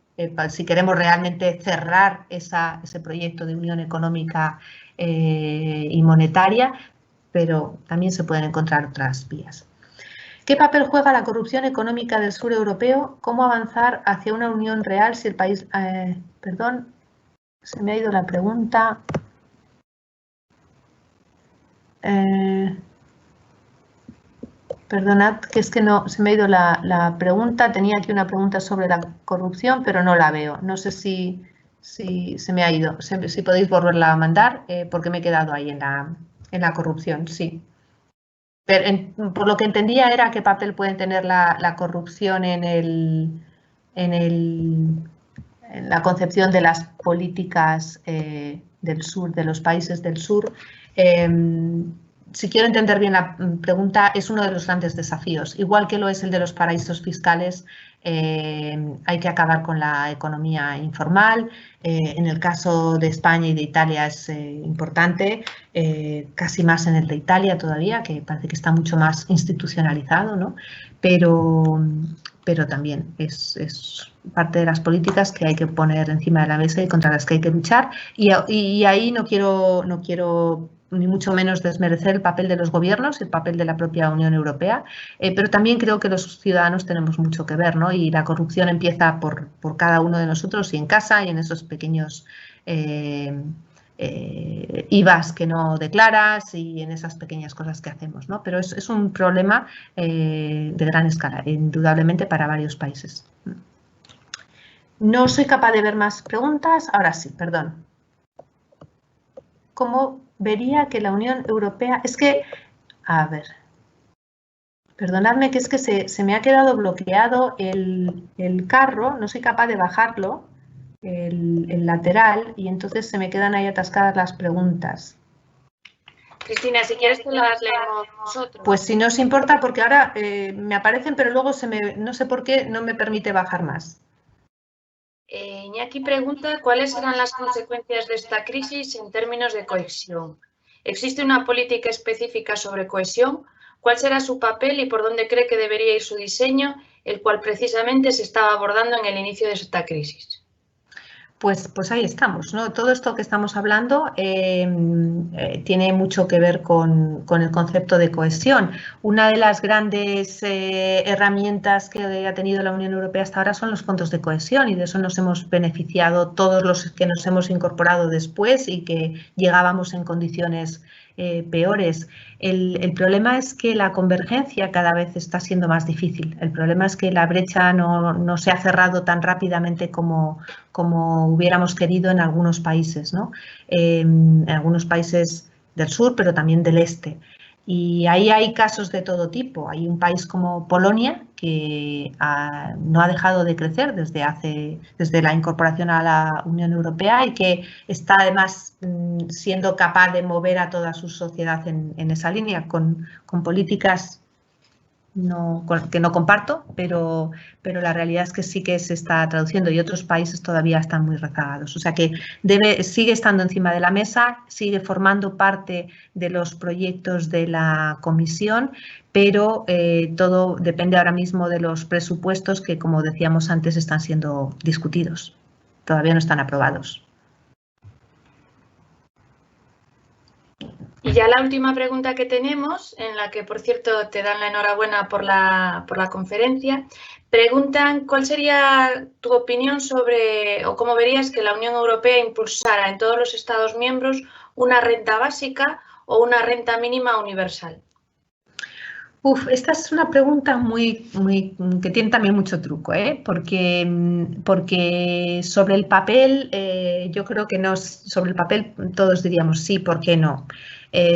si queremos realmente cerrar ese proyecto de unión económica y monetaria, pero también se pueden encontrar otras vías. ¿Qué papel juega la corrupción económica del sur europeo? ¿Cómo avanzar hacia una unión real si el país... perdón, se me ha ido la pregunta. Perdonad, que es que no, se me ha ido la pregunta. Tenía aquí una pregunta sobre la corrupción, pero no la veo. No sé si se me ha ido. Si podéis volverla a mandar, porque me he quedado ahí en la corrupción, sí. Pero por lo que entendía era qué papel puede tener la corrupción en la concepción de las políticas del sur, de los países del sur. Si quiero entender bien la pregunta, es uno de los grandes desafíos. Igual que lo es el de los paraísos fiscales, hay que acabar con la economía informal. En el caso de España y de Italia es importante, casi más en el de Italia todavía, que parece que está mucho más institucionalizado, ¿no? Pero también es parte de las políticas que hay que poner encima de la mesa y contra las que hay que luchar. Y ahí no quiero ni mucho menos desmerecer el papel de los gobiernos, el papel de la propia Unión Europea, pero también creo que los ciudadanos tenemos mucho que ver, ¿no? Y la corrupción empieza por cada uno de nosotros y en casa y en esos pequeños IVAs que no declaras y en esas pequeñas cosas que hacemos, ¿no? Pero es un problema de gran escala, indudablemente para varios países. No soy capaz de ver más preguntas. Ahora sí, perdón. ¿Cómo vería que la Unión Europea... Es que, a ver, perdonadme que es que se me ha quedado bloqueado el carro, no soy capaz de bajarlo, el lateral, y entonces se me quedan ahí atascadas las preguntas. Cristina, si quieres te las leemos nosotros. Pues si no os importa, porque ahora me aparecen, pero luego no sé por qué no me permite bajar más. Iñaki pregunta cuáles serán las consecuencias de esta crisis en términos de cohesión. ¿Existe una política específica sobre cohesión? ¿Cuál será su papel y por dónde cree que debería ir su diseño, el cual precisamente se estaba abordando en el inicio de esta crisis? Pues ahí estamos, ¿no? Todo esto que estamos hablando tiene mucho que ver con el concepto de cohesión. Una de las grandes herramientas que ha tenido la Unión Europea hasta ahora son los fondos de cohesión y de eso nos hemos beneficiado todos los que nos hemos incorporado después y que llegábamos en condiciones peores. El problema es que la convergencia cada vez está siendo más difícil. El problema es que la brecha no se ha cerrado tan rápidamente como hubiéramos querido en algunos países, ¿no? En algunos países del sur, pero también del este. Y ahí hay casos de todo tipo. Hay un país como Polonia que no ha dejado de crecer desde la incorporación a la Unión Europea y que está además siendo capaz de mover a toda su sociedad en esa línea con políticas que no comparto, pero la realidad es que sí que se está traduciendo y otros países todavía están muy rezagados. O sea que sigue estando encima de la mesa, sigue formando parte de los proyectos de la Comisión, pero todo depende ahora mismo de los presupuestos que, como decíamos antes, están siendo discutidos. Todavía no están aprobados. Y ya la última pregunta que tenemos, en la que, por cierto, te dan la enhorabuena por la conferencia, preguntan cuál sería tu opinión sobre, o cómo verías que la Unión Europea impulsara en todos los Estados miembros una renta básica o una renta mínima universal. Esta es una pregunta que tiene también mucho truco, porque sobre el papel, yo creo que no, sobre el papel todos diríamos sí, ¿por qué no?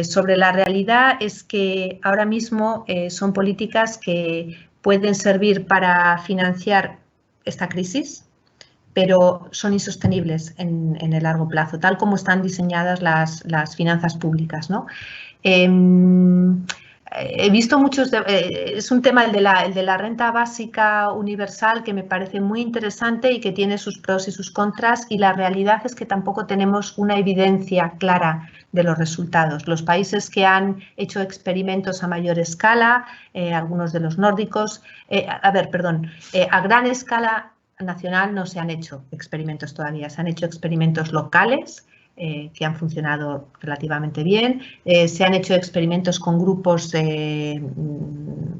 Sobre la realidad es que ahora mismo son políticas que pueden servir para financiar esta crisis, pero son insostenibles en el largo plazo, tal como están diseñadas las finanzas públicas, ¿no? He visto muchos, es un tema el de la renta básica universal que me parece muy interesante y que tiene sus pros y sus contras, y la realidad es que tampoco tenemos una evidencia clara de los resultados. Los países que han hecho experimentos a mayor escala, algunos de los nórdicos, a gran escala nacional no se han hecho experimentos todavía, se han hecho experimentos locales que han funcionado relativamente bien. Se han hecho experimentos con grupos,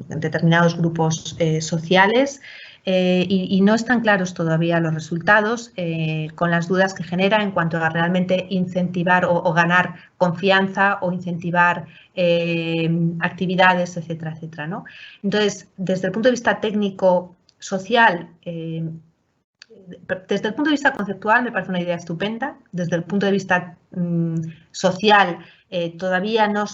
determinados grupos sociales, y no están claros todavía los resultados, con las dudas que genera en cuanto a realmente incentivar o ganar confianza o incentivar actividades, etcétera, etcétera, ¿no? Entonces, desde el punto de vista técnico, social, desde el punto de vista conceptual me parece una idea estupenda. Desde el punto de vista social todavía no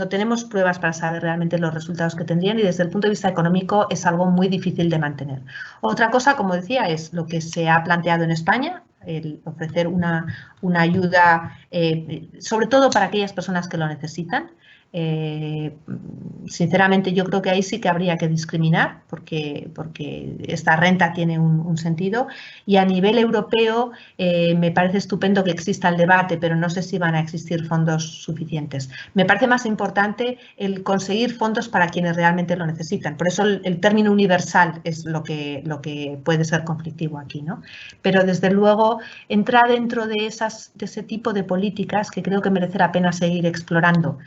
tenemos pruebas para saber realmente los resultados que tendrían, y desde el punto de vista económico es algo muy difícil de mantener. Otra cosa, como decía, es lo que se ha planteado en España, el ofrecer una ayuda sobre todo para aquellas personas que lo necesitan. Sinceramente, yo creo que ahí sí que habría que discriminar porque esta renta tiene un sentido, y a nivel europeo me parece estupendo que exista el debate, pero no sé si van a existir fondos suficientes. Me parece más importante el conseguir fondos para quienes realmente lo necesitan. Por eso el término universal es lo que puede ser conflictivo aquí, ¿no? Pero desde luego entra dentro de ese tipo de políticas que creo que merece la pena seguir explorando.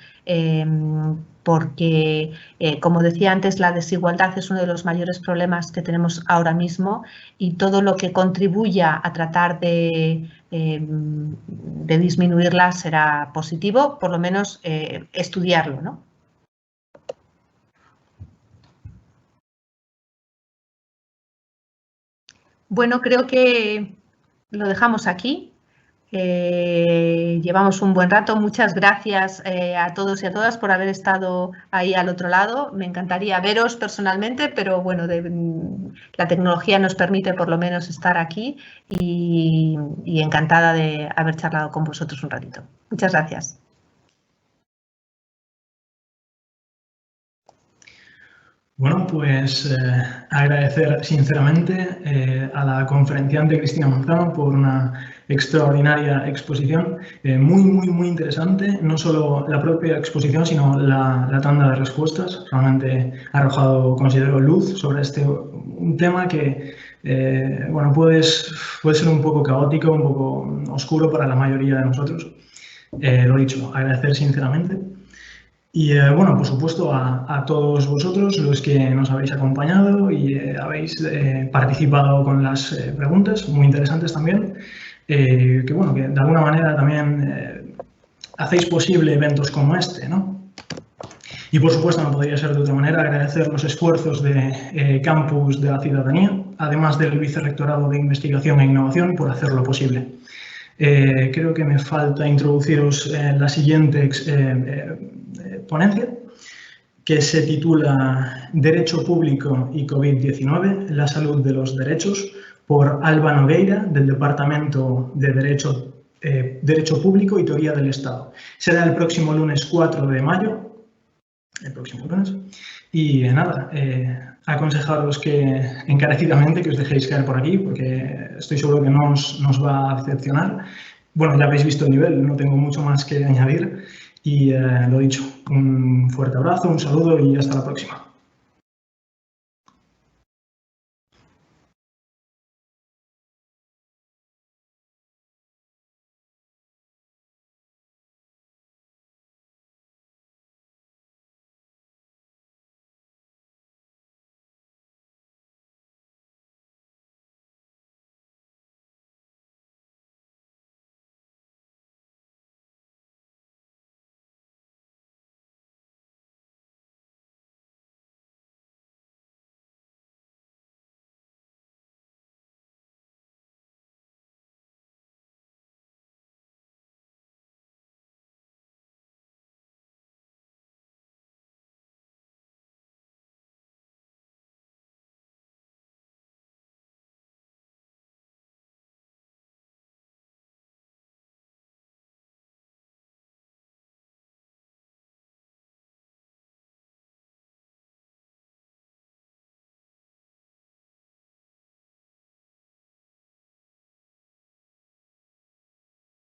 Porque, como decía antes, la desigualdad es uno de los mayores problemas que tenemos ahora mismo, y todo lo que contribuya a tratar de disminuirla será positivo, por lo menos estudiarlo, ¿no? Bueno, creo que lo dejamos aquí. Llevamos un buen rato. Muchas gracias a todos y a todas por haber estado ahí al otro lado. Me encantaría veros personalmente, pero bueno, la tecnología nos permite por lo menos estar aquí, y encantada de haber charlado con vosotros un ratito. Muchas gracias. Bueno, pues agradecer sinceramente a la conferenciante Cristina Manzano por una extraordinaria exposición, muy interesante, no solo la propia exposición, sino la tanda de respuestas. Realmente ha arrojado, considero, luz sobre un tema que bueno, puede ser un poco caótico, un poco oscuro para la mayoría de nosotros. Lo dicho, agradecer sinceramente. Y bueno, por supuesto a todos vosotros los que nos habéis acompañado y habéis participado con las preguntas, muy interesantes también, que bueno, que de alguna manera también hacéis posible eventos como este, ¿no? Y por supuesto, no podría ser de otra manera, agradecer los esfuerzos de Campus de la Ciudadanía, además del Vicerrectorado de Investigación e Innovación, por hacerlo posible. Creo que me falta introduciros la siguiente ponencia, que se titula Derecho Público y COVID-19, la salud de los derechos, por Alba Nogueira, del Departamento de Derecho Público y Teoría del Estado. Será el próximo lunes 4 de mayo, el próximo lunes, y nada, aconsejaros encarecidamente que os dejéis caer por aquí, porque estoy seguro que no os va a decepcionar. Bueno, ya habéis visto el nivel, no tengo mucho más que añadir. Y lo dicho, un fuerte abrazo, un saludo y hasta la próxima.